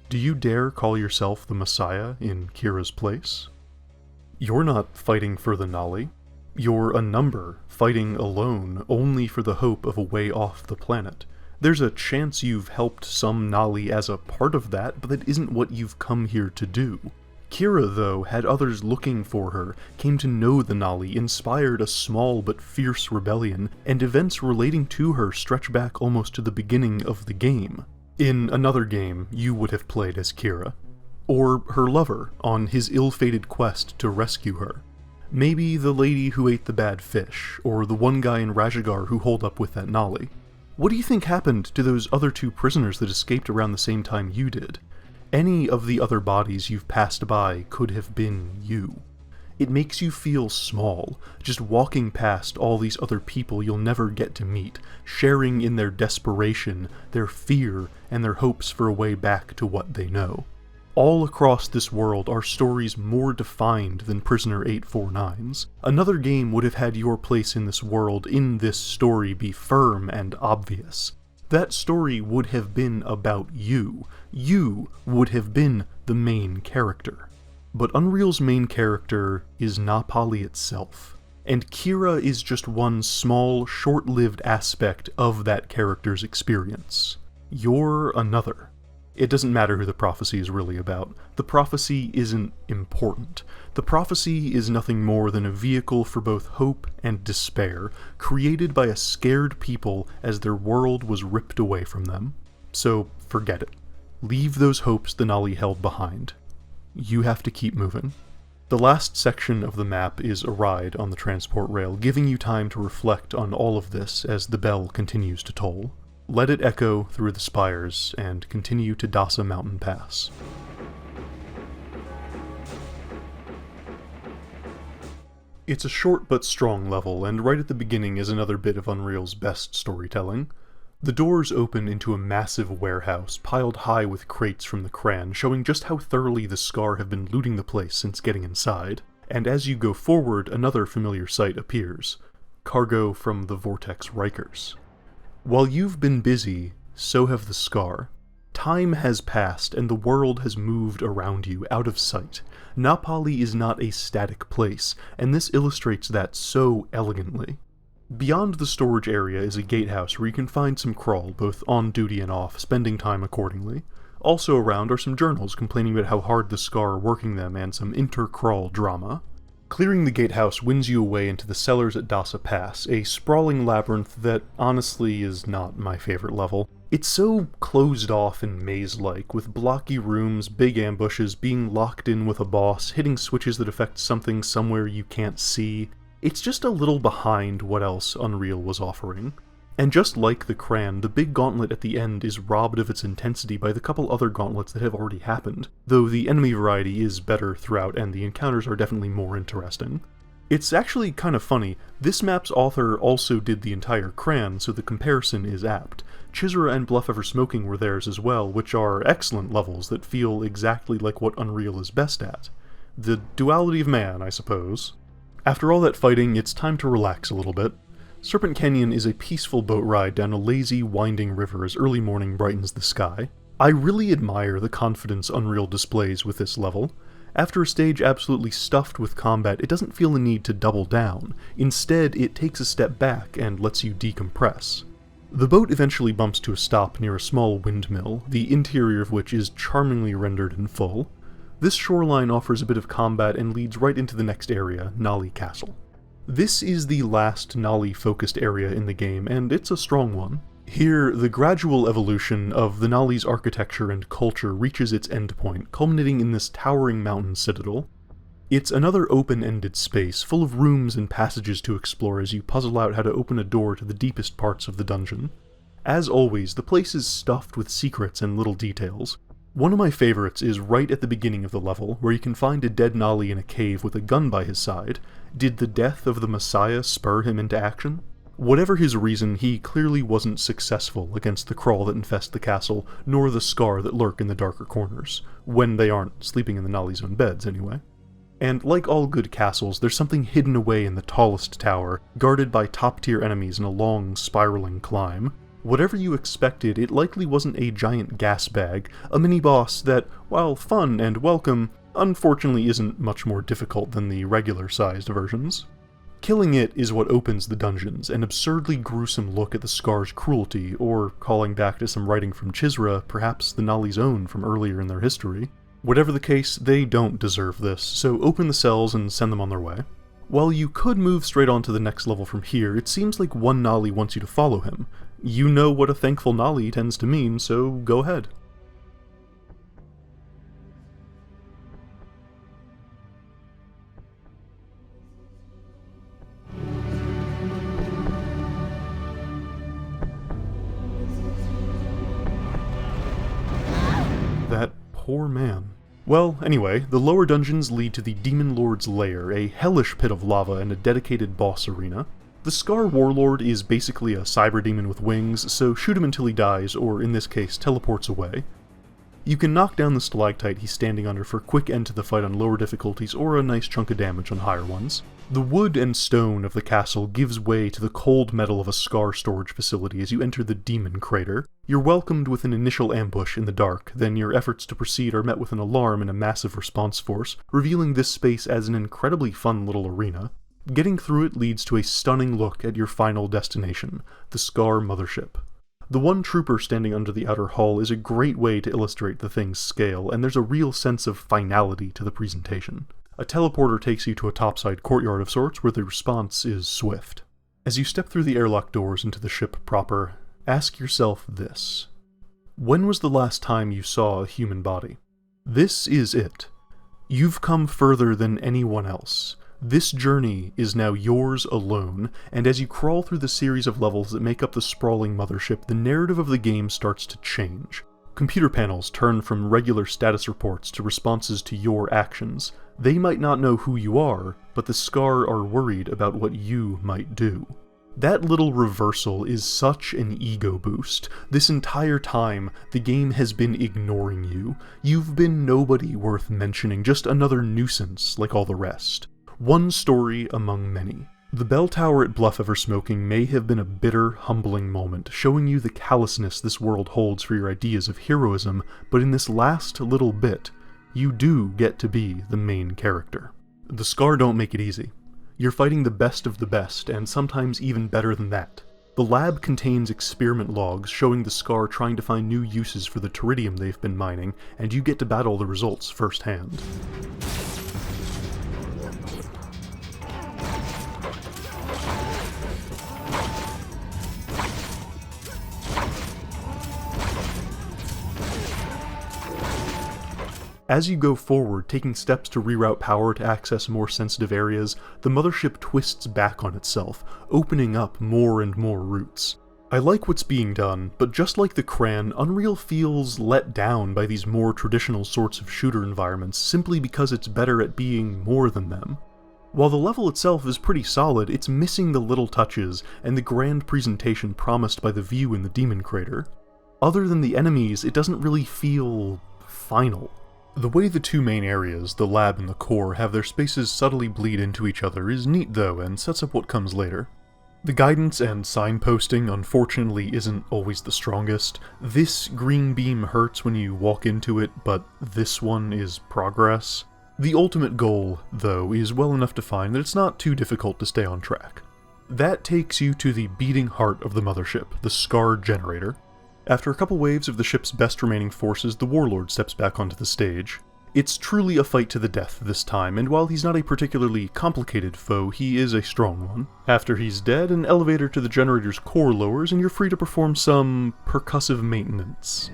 do you dare call yourself the Messiah in Kira's place? You're not fighting for the Nolly. You're a number, fighting alone, only for the hope of a way off the planet. There's a chance you've helped some Nolly as a part of that, but that isn't what you've come here to do. Kira, though, had others looking for her, came to know the Nolly, inspired a small but fierce rebellion, and events relating to her stretch back almost to the beginning of the game. In another game, you would have played as Kira. Or her lover, on his ill-fated quest to rescue her. Maybe the lady who ate the bad fish, or the one guy in Rajagar who holed up with that Nolly. What do you think happened to those other two prisoners that escaped around the same time you did? Any of the other bodies you've passed by could have been you. It makes you feel small, just walking past all these other people you'll never get to meet, sharing in their desperation, their fear, and their hopes for a way back to what they know. All across this world are stories more defined than Prisoner 849's. Another game would have had your place in this world, in this story, be firm and obvious. That story would have been about you. You would have been the main character. But Unreal's main character is Napali itself, and Kira is just one small, short-lived aspect of that character's experience. You're another. It doesn't matter who the prophecy is really about. The prophecy isn't important. The prophecy is nothing more than a vehicle for both hope and despair, created by a scared people as their world was ripped away from them. So, forget it. Leave those hopes Denali held behind. You have to keep moving. The last section of the map is a ride on the transport rail, giving you time to reflect on all of this as the bell continues to toll. Let it echo through the spires, and continue to Dasa Mountain Pass. It's a short but strong level, and right at the beginning is another bit of Unreal's best storytelling. The doors open into a massive warehouse, piled high with crates from the Cran, showing just how thoroughly the Scar have been looting the place since getting inside. And as you go forward, another familiar sight appears. Cargo from the Vortex Rikers. While you've been busy, so have the Scar. Time has passed, and the world has moved around you, out of sight. Napali is not a static place, and this illustrates that so elegantly. Beyond the storage area is a gatehouse where you can find some crawl, both on duty and off, spending time accordingly. Also around are some journals complaining about how hard the Scar are working them, and some inter-crawl drama. Clearing the gatehouse wins you away into the cellars at Dasa Pass, a sprawling labyrinth that honestly is not my favorite level. It's so closed off and maze-like, with blocky rooms, big ambushes, being locked in with a boss, hitting switches that affect something somewhere you can't see. It's just a little behind what else Unreal was offering. And just like the Cran, the big gauntlet at the end is robbed of its intensity by the couple other gauntlets that have already happened, though the enemy variety is better throughout and the encounters are definitely more interesting. It's actually kind of funny, this map's author also did the entire Cran, so the comparison is apt. Chisra and Bluff Ever Smoking were theirs as well, which are excellent levels that feel exactly like what Unreal is best at. The duality of man, I suppose. After all that fighting, it's time to relax a little bit. Serpent Canyon is a peaceful boat ride down a lazy, winding river as early morning brightens the sky. I really admire the confidence Unreal displays with this level. After a stage absolutely stuffed with combat, it doesn't feel the need to double down. Instead, it takes a step back and lets you decompress. The boat eventually bumps to a stop near a small windmill, the interior of which is charmingly rendered in full. This shoreline offers a bit of combat and leads right into the next area, Nali Castle. This is the last Nali-focused area in the game, and it's a strong one. Here, the gradual evolution of the Nali's architecture and culture reaches its endpoint, culminating in this towering mountain citadel. It's another open-ended space, full of rooms and passages to explore as you puzzle out how to open a door to the deepest parts of the dungeon. As always, the place is stuffed with secrets and little details. One of my favorites is right at the beginning of the level, where you can find a dead Nali in a cave with a gun by his side. Did the death of the Messiah spur him into action? Whatever his reason, he clearly wasn't successful against the crawl that infest the castle, nor the Scar that lurk in the darker corners. When they aren't sleeping in the Nali's own beds, anyway. And like all good castles, there's something hidden away in the tallest tower, guarded by top-tier enemies in a long, spiraling climb. Whatever you expected, it likely wasn't a giant gas bag, a mini-boss that, while fun and welcome, unfortunately isn't much more difficult than the regular-sized versions. Killing it is what opens the dungeons, an absurdly gruesome look at the Scar's cruelty, or, calling back to some writing from Chisra, perhaps the Nali's own from earlier in their history. Whatever the case, they don't deserve this, so open the cells and send them on their way. While you could move straight on to the next level from here, it seems like one Nali wants you to follow him. You know what a thankful Nali tends to mean, so go ahead. That poor man. Well, anyway, the lower dungeons lead to the Demon Lord's lair, a hellish pit of lava and a dedicated boss arena. The Scar Warlord is basically a cyber demon with wings, so shoot him until he dies, or in this case, teleports away. You can knock down the stalactite he's standing under for a quick end to the fight on lower difficulties, or a nice chunk of damage on higher ones. The wood and stone of the castle gives way to the cold metal of a Scar storage facility as you enter the Demon Crater. You're welcomed with an initial ambush in the dark, then your efforts to proceed are met with an alarm and a massive response force, revealing this space as an incredibly fun little arena. Getting through it leads to a stunning look at your final destination, the Scar Mothership. The one trooper standing under the outer hull is a great way to illustrate the thing's scale, and there's a real sense of finality to the presentation. A teleporter takes you to a topside courtyard of sorts where the response is swift. As you step through the airlock doors into the ship proper, ask yourself this. When was the last time you saw a human body? This is it. You've come further than anyone else. This journey is now yours alone, and as you crawl through the series of levels that make up the sprawling mothership, the narrative of the game starts to change. Computer panels turn from regular status reports to responses to your actions. They might not know who you are, but the Scar are worried about what you might do. That little reversal is such an ego boost. This entire time, the game has been ignoring you. You've been nobody worth mentioning, just another nuisance like all the rest. One story among many. The bell tower at Bluff Eversmoking may have been a bitter, humbling moment, showing you the callousness this world holds for your ideas of heroism, but in this last little bit, you do get to be the main character. The Scar don't make it easy. You're fighting the best of the best, and sometimes even better than that. The lab contains experiment logs showing the Scar trying to find new uses for the Teridium they've been mining, and you get to battle the results firsthand. As you go forward, taking steps to reroute power to access more sensitive areas, the mothership twists back on itself, opening up more and more routes. I like what's being done, but just like the Cran, Unreal feels let down by these more traditional sorts of shooter environments simply because it's better at being more than them. While the level itself is pretty solid, it's missing the little touches and the grand presentation promised by the view in the Demon Crater. Other than the enemies, it doesn't really feel final. The way the two main areas, the lab and the core, have their spaces subtly bleed into each other is neat though, and sets up what comes later. The guidance and signposting unfortunately isn't always the strongest. This green beam hurts when you walk into it, but this one is progress. The ultimate goal, though, is well enough defined that it's not too difficult to stay on track. That takes you to the beating heart of the mothership, the Scar Generator. After a couple waves of the ship's best remaining forces, the Warlord steps back onto the stage. It's truly a fight to the death this time, and while he's not a particularly complicated foe, he is a strong one. After he's dead, an elevator to the generator's core lowers, and you're free to perform some percussive maintenance.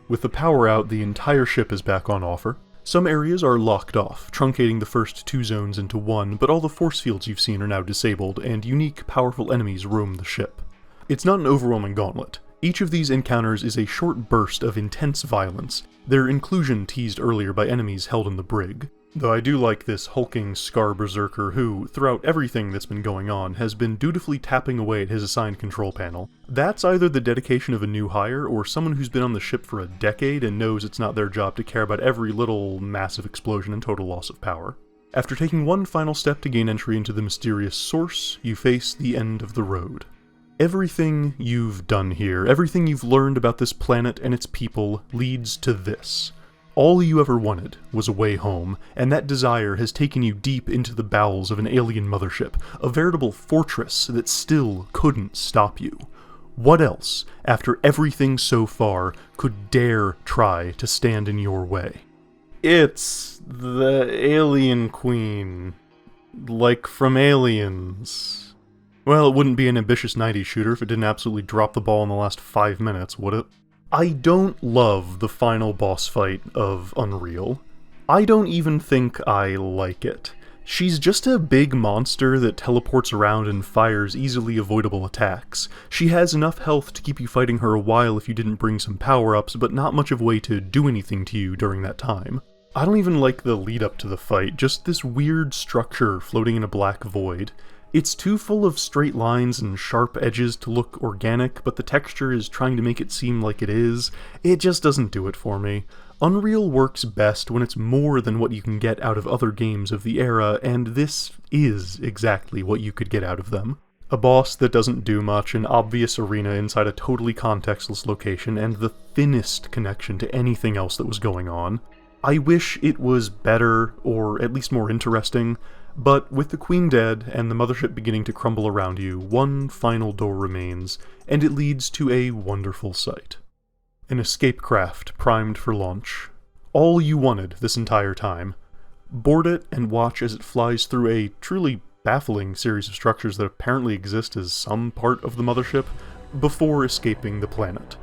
With the power out, the entire ship is back on offer. Some areas are locked off, truncating the first two zones into one, but all the force fields you've seen are now disabled, and unique, powerful enemies roam the ship. It's not an overwhelming gauntlet. Each of these encounters is a short burst of intense violence, their inclusion teased earlier by enemies held in the brig. Though I do like this hulking Scar Berserker who, throughout everything that's been going on, has been dutifully tapping away at his assigned control panel. That's either the dedication of a new hire, or someone who's been on the ship for a decade and knows it's not their job to care about every little massive explosion and total loss of power. After taking one final step to gain entry into the mysterious source, you face the end of the road. Everything you've done here, everything you've learned about this planet and its people, leads to this. All you ever wanted was a way home, and that desire has taken you deep into the bowels of an alien mothership, a veritable fortress that still couldn't stop you. What else, after everything so far, could dare try to stand in your way? It's the Alien Queen. Like from Aliens. Well, it wouldn't be an ambitious 90s shooter if it didn't absolutely drop the ball in the last 5 minutes, would it? I don't love the final boss fight of Unreal. I don't even think I like it. She's just a big monster that teleports around and fires easily avoidable attacks. She has enough health to keep you fighting her a while if you didn't bring some power-ups, but not much of a way to do anything to you during that time. I don't even like the lead-up to the fight, just this weird structure floating in a black void. It's too full of straight lines and sharp edges to look organic, but the texture is trying to make it seem like it is. It just doesn't do it for me. Unreal works best when it's more than what you can get out of other games of the era, and this is exactly what you could get out of them. A boss that doesn't do much, an obvious arena inside a totally contextless location, and the thinnest connection to anything else that was going on. I wish it was better, or at least more interesting, but with the Queen dead and the mothership beginning to crumble around you, one final door remains, and it leads to a wonderful sight. An escape craft primed for launch. All you wanted this entire time. Board it and watch as it flies through a truly baffling series of structures that apparently exist as some part of the mothership before escaping the planet.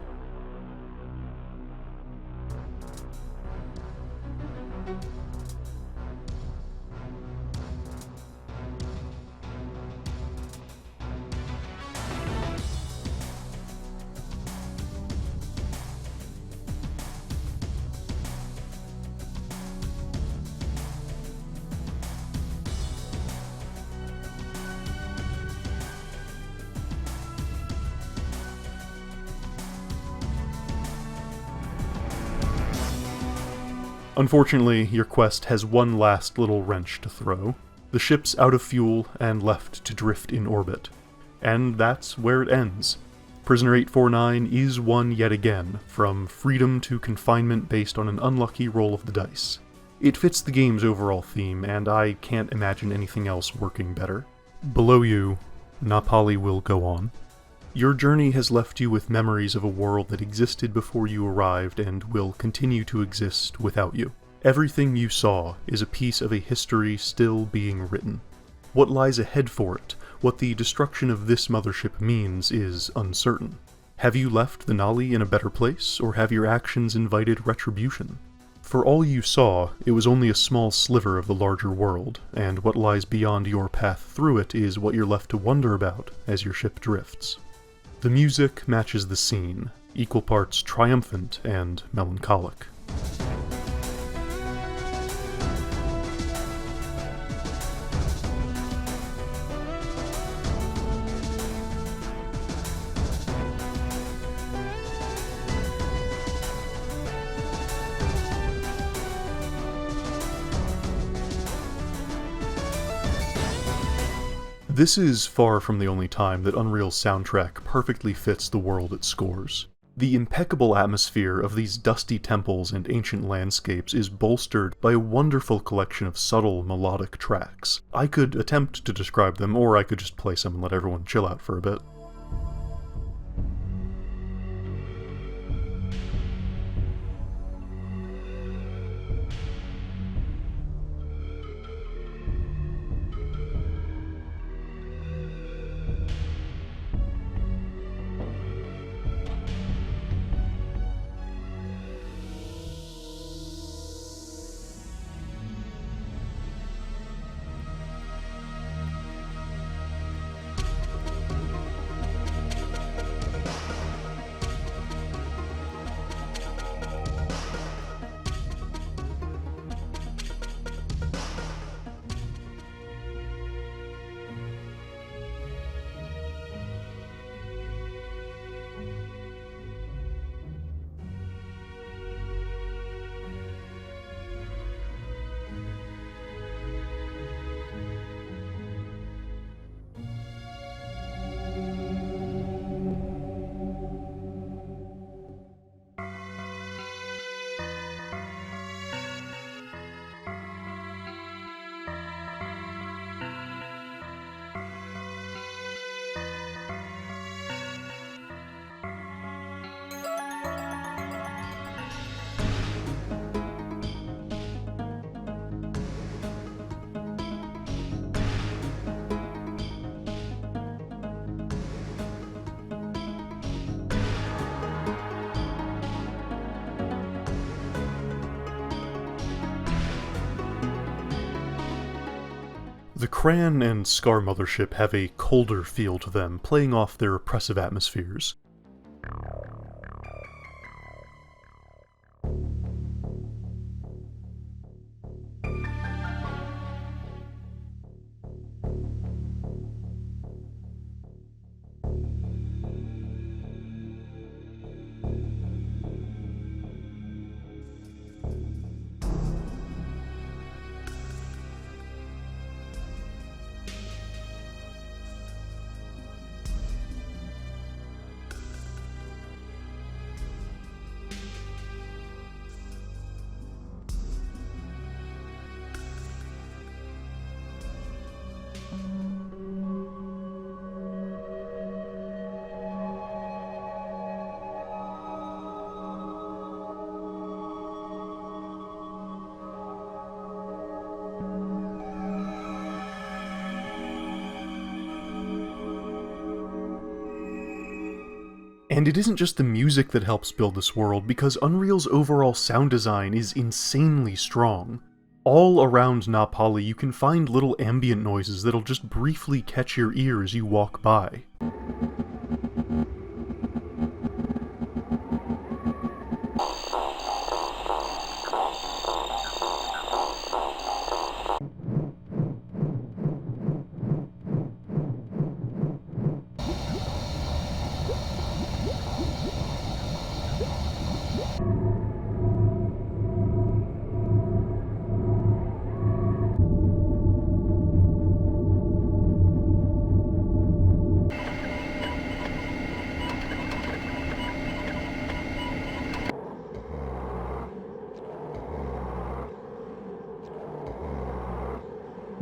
Unfortunately, your quest has one last little wrench to throw. The ship's out of fuel and left to drift in orbit. And that's where it ends. Prisoner 849 is won yet again, from freedom to confinement based on an unlucky roll of the dice. It fits the game's overall theme, and I can't imagine anything else working better. Below you, Napali will go on. Your journey has left you with memories of a world that existed before you arrived and will continue to exist without you. Everything you saw is a piece of a history still being written. What lies ahead for it, what the destruction of this mothership means, is uncertain. Have you left the Nali in a better place, or have your actions invited retribution? For all you saw, it was only a small sliver of the larger world, and what lies beyond your path through it is what you're left to wonder about as your ship drifts. The music matches the scene, equal parts triumphant and melancholic. This is far from the only time that Unreal's soundtrack perfectly fits the world it scores. The impeccable atmosphere of these dusty temples and ancient landscapes is bolstered by a wonderful collection of subtle melodic tracks. I could attempt to describe them, or I could just play some and let everyone chill out for a bit. The Kran and Scar Mothership have a colder feel to them, playing off their oppressive atmospheres. And it isn't just the music that helps build this world, because Unreal's overall sound design is insanely strong. All around Na Pali you can find little ambient noises that'll just briefly catch your ear as you walk by.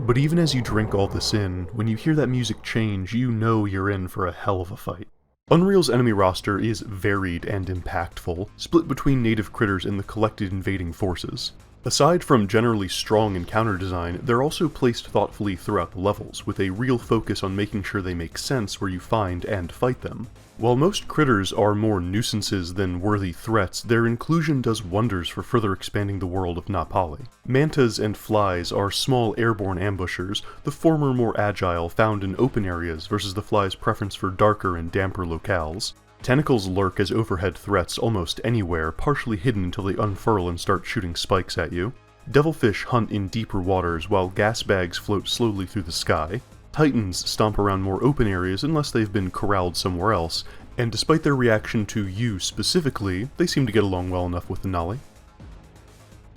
But even as you drink all this in, when you hear that music change, you know you're in for a hell of a fight. Unreal's enemy roster is varied and impactful, split between native critters and the collected invading forces. Aside from generally strong encounter design, they're also placed thoughtfully throughout the levels, with a real focus on making sure they make sense where you find and fight them. While most critters are more nuisances than worthy threats, their inclusion does wonders for further expanding the world of Na Pali. Mantas and flies are small airborne ambushers, the former more agile, found in open areas versus the fly's preference for darker and damper locales. Tentacles lurk as overhead threats almost anywhere, partially hidden until they unfurl and start shooting spikes at you. Devilfish hunt in deeper waters, while gas bags float slowly through the sky. Titans stomp around more open areas unless they've been corralled somewhere else, and despite their reaction to you specifically, they seem to get along well enough with the Nolly.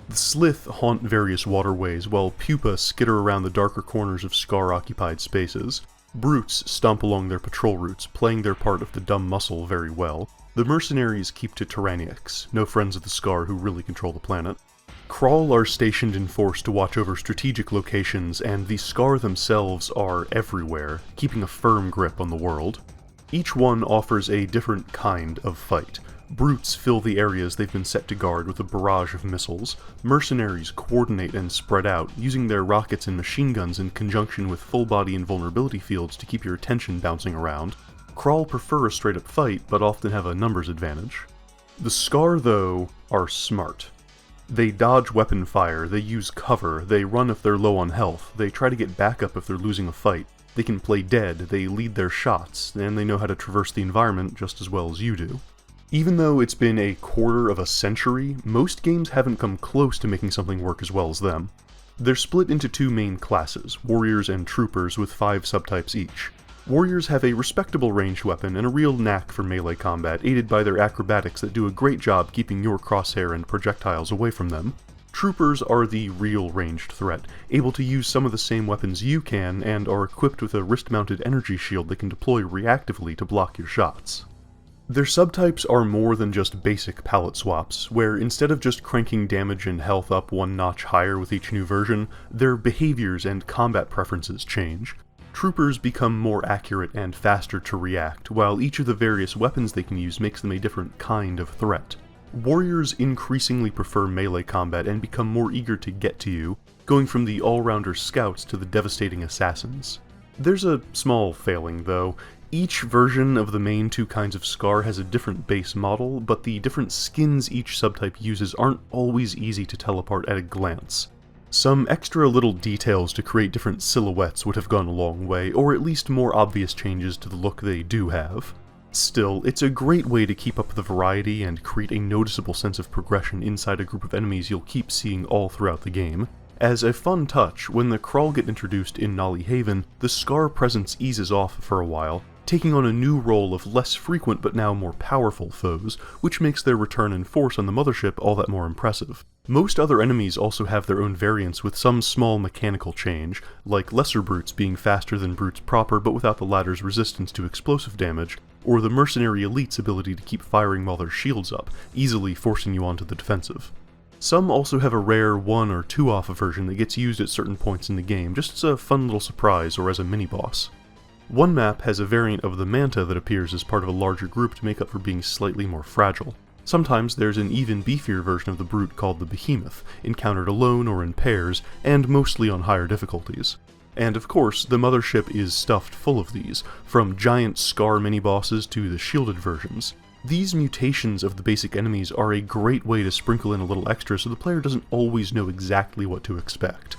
The Slith haunt various waterways, while Pupa skitter around the darker corners of Scar-occupied spaces. Brutes stomp along their patrol routes, playing their part of the dumb muscle very well. The mercenaries keep to Tyranniacs, no friends of the Scar who really control the planet. Crawl are stationed in force to watch over strategic locations, and the Scar themselves are everywhere, keeping a firm grip on the world. Each one offers a different kind of fight. Brutes fill the areas they've been set to guard with a barrage of missiles. Mercenaries coordinate and spread out, using their rockets and machine guns in conjunction with full-body invulnerability fields to keep your attention bouncing around. Crawl prefer a straight-up fight, but often have a numbers advantage. The Scar, though, are smart. They dodge weapon fire, they use cover, they run if they're low on health, they try to get backup if they're losing a fight, they can play dead, they lead their shots, and they know how to traverse the environment just as well as you do. Even though it's been a quarter of a century, most games haven't come close to making something work as well as them. They're split into two main classes, warriors and troopers, with 5 subtypes each. Warriors have a respectable ranged weapon and a real knack for melee combat, aided by their acrobatics that do a great job keeping your crosshair and projectiles away from them. Troopers are the real ranged threat, able to use some of the same weapons you can, and are equipped with a wrist-mounted energy shield that can deploy reactively to block your shots. Their subtypes are more than just basic palette swaps, where instead of just cranking damage and health up one notch higher with each new version, their behaviors and combat preferences change. Troopers become more accurate and faster to react, while each of the various weapons they can use makes them a different kind of threat. Warriors increasingly prefer melee combat and become more eager to get to you, going from the all-rounder scouts to the devastating assassins. There's a small failing, though. Each version of the main 2 kinds of Scar has a different base model, but the different skins each subtype uses aren't always easy to tell apart at a glance. Some extra little details to create different silhouettes would have gone a long way, or at least more obvious changes to the look they do have. Still, it's a great way to keep up the variety and create a noticeable sense of progression inside a group of enemies you'll keep seeing all throughout the game. As a fun touch, when the Crawl get introduced in Nolly Haven, the Scar presence eases off for a while, taking on a new role of less frequent but now more powerful foes, which makes their return in force on the mothership all that more impressive. Most other enemies also have their own variants with some small mechanical change, like lesser brutes being faster than brutes proper but without the latter's resistance to explosive damage, or the mercenary elite's ability to keep firing while their shield's up, easily forcing you onto the defensive. Some also have a rare 1 or 2 off version that gets used at certain points in the game, just as a fun little surprise or as a mini-boss. One map has a variant of the Manta that appears as part of a larger group to make up for being slightly more fragile. Sometimes there's an even beefier version of the brute called the Behemoth, encountered alone or in pairs, and mostly on higher difficulties. And of course, the mothership is stuffed full of these, from giant Scar mini-bosses to the shielded versions. These mutations of the basic enemies are a great way to sprinkle in a little extra so the player doesn't always know exactly what to expect.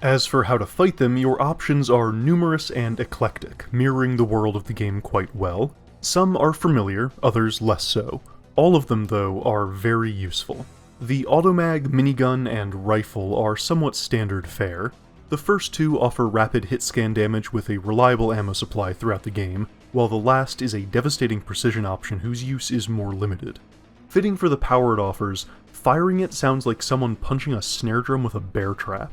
As for how to fight them, your options are numerous and eclectic, mirroring the world of the game quite well. Some are familiar, others less so. All of them, though, are very useful. The automag, minigun, and rifle are somewhat standard fare. The first two offer rapid hit scan damage with a reliable ammo supply throughout the game, while the last is a devastating precision option whose use is more limited. Fitting for the power it offers, firing it sounds like someone punching a snare drum with a bear trap.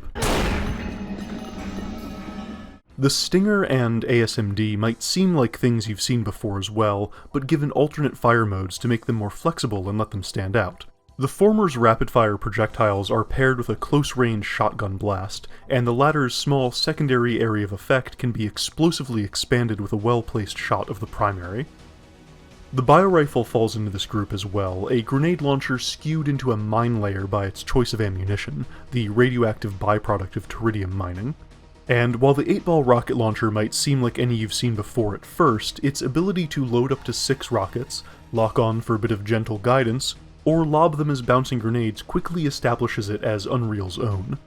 The Stinger and ASMD might seem like things you've seen before as well, but given alternate fire modes to make them more flexible and let them stand out. The former's rapid-fire projectiles are paired with a close-range shotgun blast, and the latter's small secondary area of effect can be explosively expanded with a well-placed shot of the primary. The biorifle falls into this group as well, a grenade launcher skewed into a mine layer by its choice of ammunition, the radioactive byproduct of Teridium mining. And while the 8-ball rocket launcher might seem like any you've seen before at first, its ability to load up to 6 rockets, lock on for a bit of gentle guidance, or lob them as bouncing grenades quickly establishes it as Unreal's own.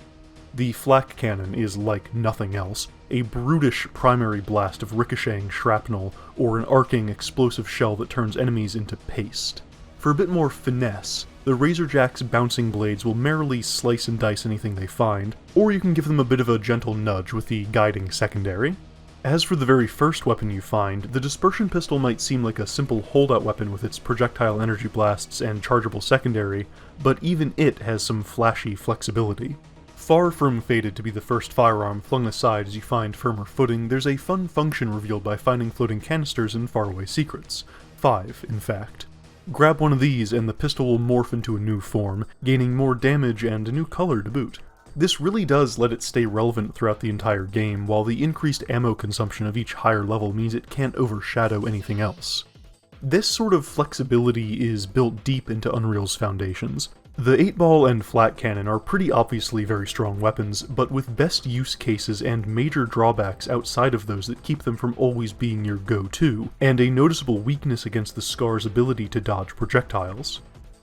The flak cannon is like nothing else, a brutish primary blast of ricocheting shrapnel, or an arcing explosive shell that turns enemies into paste. For a bit more finesse, the Razorjack's bouncing blades will merrily slice and dice anything they find, or you can give them a bit of a gentle nudge with the guiding secondary. As for the very first weapon you find, the dispersion pistol might seem like a simple holdout weapon with its projectile energy blasts and chargeable secondary, but even it has some flashy flexibility. Far from fated to be the first firearm flung aside as you find firmer footing, there's a fun function revealed by finding floating canisters in faraway secrets. 5, in fact. Grab one of these and the pistol will morph into a new form, gaining more damage and a new color to boot. This really does let it stay relevant throughout the entire game, while the increased ammo consumption of each higher level means it can't overshadow anything else. This sort of flexibility is built deep into Unreal's foundations. The 8-ball and flat cannon are pretty obviously very strong weapons, but with best use cases and major drawbacks outside of those that keep them from always being your go-to, and a noticeable weakness against the Scar's ability to dodge projectiles.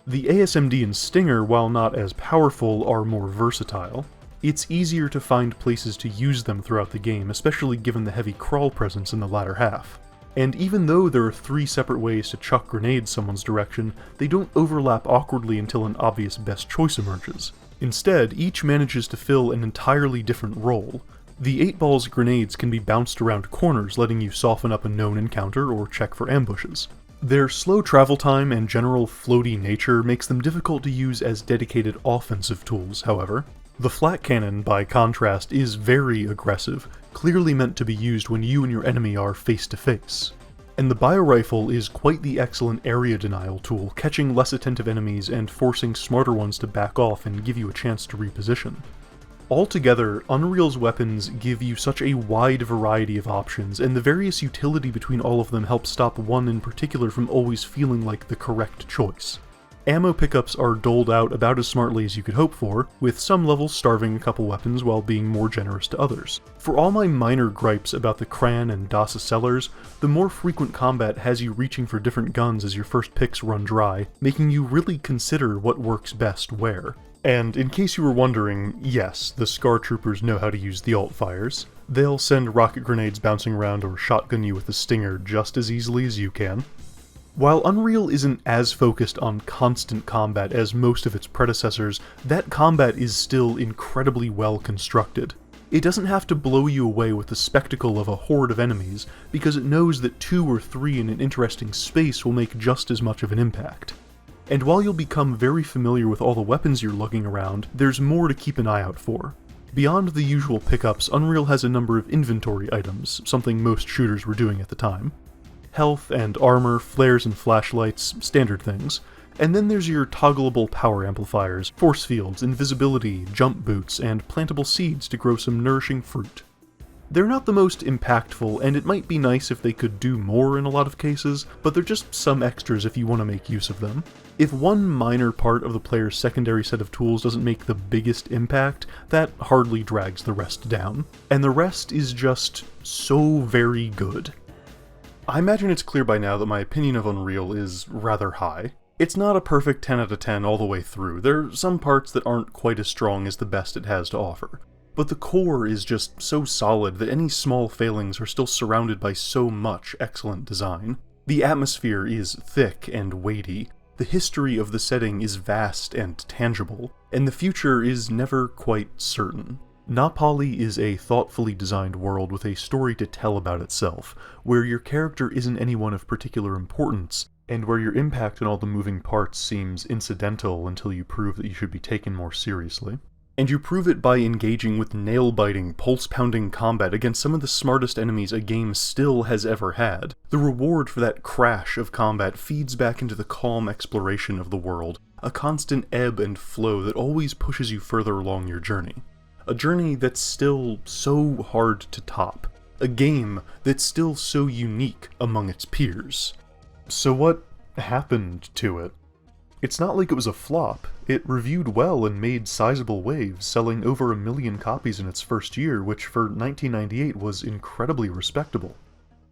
The ASMD and Stinger, while not as powerful, are more versatile. It's easier to find places to use them throughout the game, especially given the heavy crawl presence in the latter half. And even though there are 3 separate ways to chuck grenades someone's direction, they don't overlap awkwardly until an obvious best choice emerges. Instead, each manages to fill an entirely different role. The 8-ball's grenades can be bounced around corners, letting you soften up a known encounter or check for ambushes. Their slow travel time and general floaty nature makes them difficult to use as dedicated offensive tools, however. The flat cannon, by contrast, is very aggressive, clearly meant to be used when you and your enemy are face to face. And the biorifle is quite the excellent area denial tool, catching less attentive enemies and forcing smarter ones to back off and give you a chance to reposition. Altogether, Unreal's weapons give you such a wide variety of options, and the various utility between all of them helps stop one in particular from always feeling like the correct choice. Ammo pickups are doled out about as smartly as you could hope for, with some levels starving a couple weapons while being more generous to others. For all my minor gripes about the Kran and Dasa sellers, the more frequent combat has you reaching for different guns as your first picks run dry, making you really consider what works best where. And in case you were wondering, yes, the Scar Troopers know how to use the alt-fires. They'll send rocket grenades bouncing around or shotgun you with the Stinger just as easily as you can. While Unreal isn't as focused on constant combat as most of its predecessors, that combat is still incredibly well constructed. It doesn't have to blow you away with the spectacle of a horde of enemies, because it knows that 2 or 3 in an interesting space will make just as much of an impact. And while you'll become very familiar with all the weapons you're lugging around, there's more to keep an eye out for. Beyond the usual pickups, Unreal has a number of inventory items, something most shooters were doing at the time. Health and armor, flares and flashlights, standard things. And then there's your toggleable power amplifiers, force fields, invisibility, jump boots, and plantable seeds to grow some nourishing fruit. They're not the most impactful, and it might be nice if they could do more in a lot of cases, but they're just some extras if you want to make use of them. If one minor part of the player's secondary set of tools doesn't make the biggest impact, that hardly drags the rest down. And the rest is just so very good. I imagine it's clear by now that my opinion of Unreal is rather high. It's not a perfect 10 out of 10 all the way through. There are some parts that aren't quite as strong as the best it has to offer. But the core is just so solid that any small failings are still surrounded by so much excellent design. The atmosphere is thick and weighty, the history of the setting is vast and tangible, and the future is never quite certain. Napali is a thoughtfully designed world with a story to tell about itself, where your character isn't anyone of particular importance, and where your impact on all the moving parts seems incidental until you prove that you should be taken more seriously. And you prove it by engaging with nail-biting, pulse-pounding combat against some of the smartest enemies a game still has ever had. The reward for that crash of combat feeds back into the calm exploration of the world, a constant ebb and flow that always pushes you further along your journey. A journey that's still so hard to top. A game that's still so unique among its peers. So what happened to it? It's not like it was a flop. It reviewed well and made sizable waves, selling over 1 million copies in its first year, which for 1998 was incredibly respectable.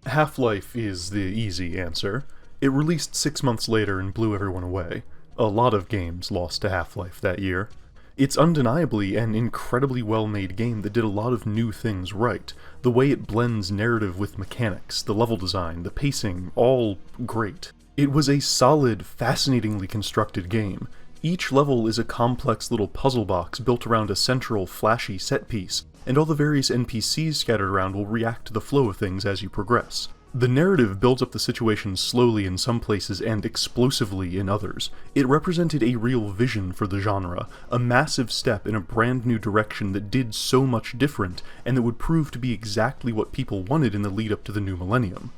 Half-Life is the easy answer. It released 6 months later and blew everyone away. A lot of games lost to Half-Life that year. It's undeniably an incredibly well-made game that did a lot of new things right. The way it blends narrative with mechanics, the level design, the pacing, all great. It was a solid, fascinatingly constructed game. Each level is a complex little puzzle box built around a central, flashy set piece, and all the various NPCs scattered around will react to the flow of things as you progress. The narrative builds up the situation slowly in some places and explosively in others. It represented a real vision for the genre, a massive step in a brand new direction that did so much different, and that would prove to be exactly what people wanted in the lead up to the new millennium.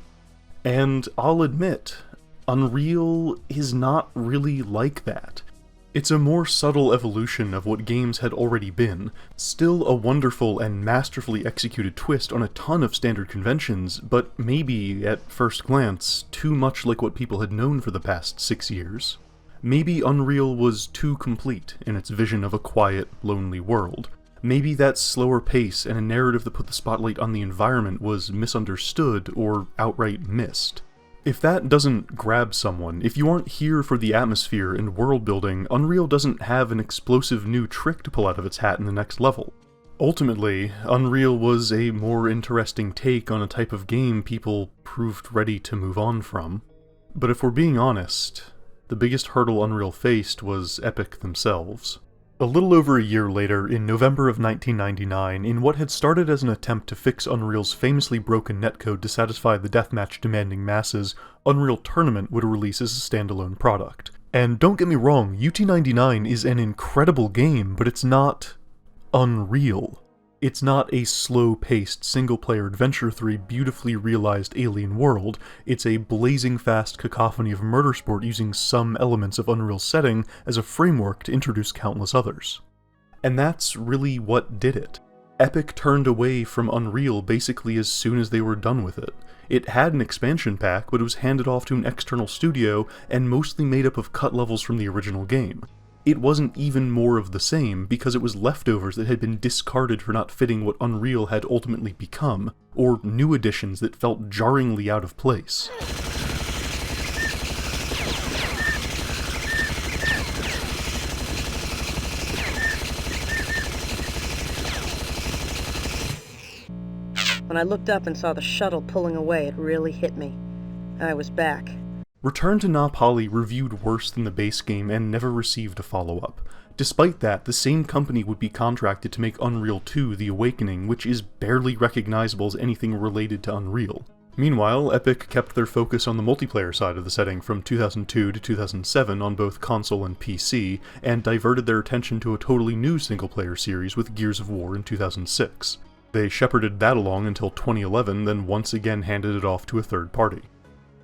And I'll admit, Unreal is not really like that. It's a more subtle evolution of what games had already been, still a wonderful and masterfully executed twist on a ton of standard conventions, but maybe, at first glance, too much like what people had known for the past 6 years. Maybe Unreal was too complete in its vision of a quiet, lonely world. Maybe that slower pace and a narrative that put the spotlight on the environment was misunderstood or outright missed. If that doesn't grab someone, if you aren't here for the atmosphere and world building, Unreal doesn't have an explosive new trick to pull out of its hat in the next level. Ultimately, Unreal was a more interesting take on a type of game people proved ready to move on from. But if we're being honest, the biggest hurdle Unreal faced was Epic themselves. A little over a year later, in November of 1999, in what had started as an attempt to fix Unreal's famously broken netcode to satisfy the deathmatch-demanding masses, Unreal Tournament would release as a standalone product. And don't get me wrong, UT99 is an incredible game, but it's not Unreal. It's not a slow-paced, single-player Adventure 3 beautifully realized alien world. It's a blazing fast cacophony of murder sport using some elements of Unreal's setting as a framework to introduce countless others. And that's really what did it. Epic turned away from Unreal basically as soon as they were done with it. It had an expansion pack, but it was handed off to an external studio and mostly made up of cut levels from the original game. It wasn't even more of the same, because it was leftovers that had been discarded for not fitting what Unreal had ultimately become, or new additions that felt jarringly out of place. When I looked up and saw the shuttle pulling away, it really hit me. I was back. Return to Napali reviewed worse than the base game and never received a follow-up. Despite that, the same company would be contracted to make Unreal 2 The Awakening, which is barely recognizable as anything related to Unreal. Meanwhile, Epic kept their focus on the multiplayer side of the setting from 2002 to 2007 on both console and PC, and diverted their attention to a totally new single-player series with Gears of War in 2006. They shepherded that along until 2011, then once again handed it off to a third party.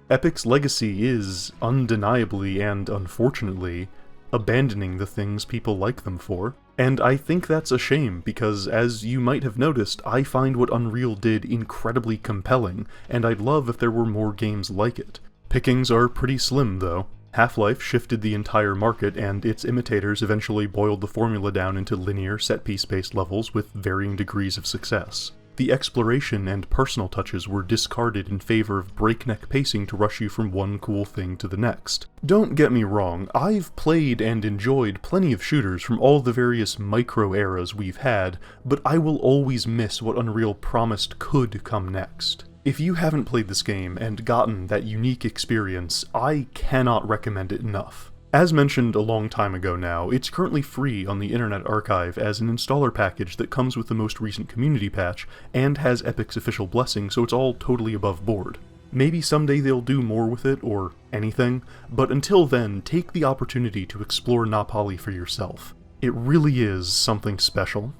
Epic's legacy is, undeniably and unfortunately, abandoning the things people like them for. And I think that's a shame, because as you might have noticed, I find what Unreal did incredibly compelling, and I'd love if there were more games like it. Pickings are pretty slim, though. Half-Life shifted the entire market, and its imitators eventually boiled the formula down into linear, set-piece-based levels with varying degrees of success. The exploration and personal touches were discarded in favor of breakneck pacing to rush you from one cool thing to the next. Don't get me wrong, I've played and enjoyed plenty of shooters from all the various micro-eras we've had, but I will always miss what Unreal promised could come next. If you haven't played this game and gotten that unique experience, I cannot recommend it enough. As mentioned a long time ago now, it's currently free on the Internet Archive as an installer package that comes with the most recent community patch, and has Epic's official blessing, so it's all totally above board. Maybe someday they'll do more with it, or anything, but until then, take the opportunity to explore Napali for yourself. It really is something special.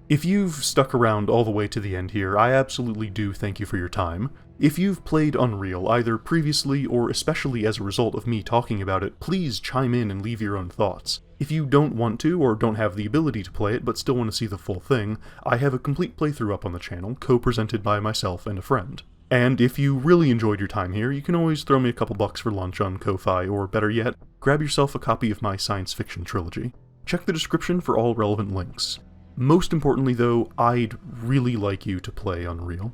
If you've stuck around all the way to the end here, I absolutely do thank you for your time. If you've played Unreal, either previously or especially as a result of me talking about it, please chime in and leave your own thoughts. If you don't want to, or don't have the ability to play it but still want to see the full thing, I have a complete playthrough up on the channel, co-presented by myself and a friend. And if you really enjoyed your time here, you can always throw me a couple bucks for lunch on Ko-Fi, or better yet, grab yourself a copy of my science fiction trilogy. Check the description for all relevant links. Most importantly though, I'd really like you to play Unreal.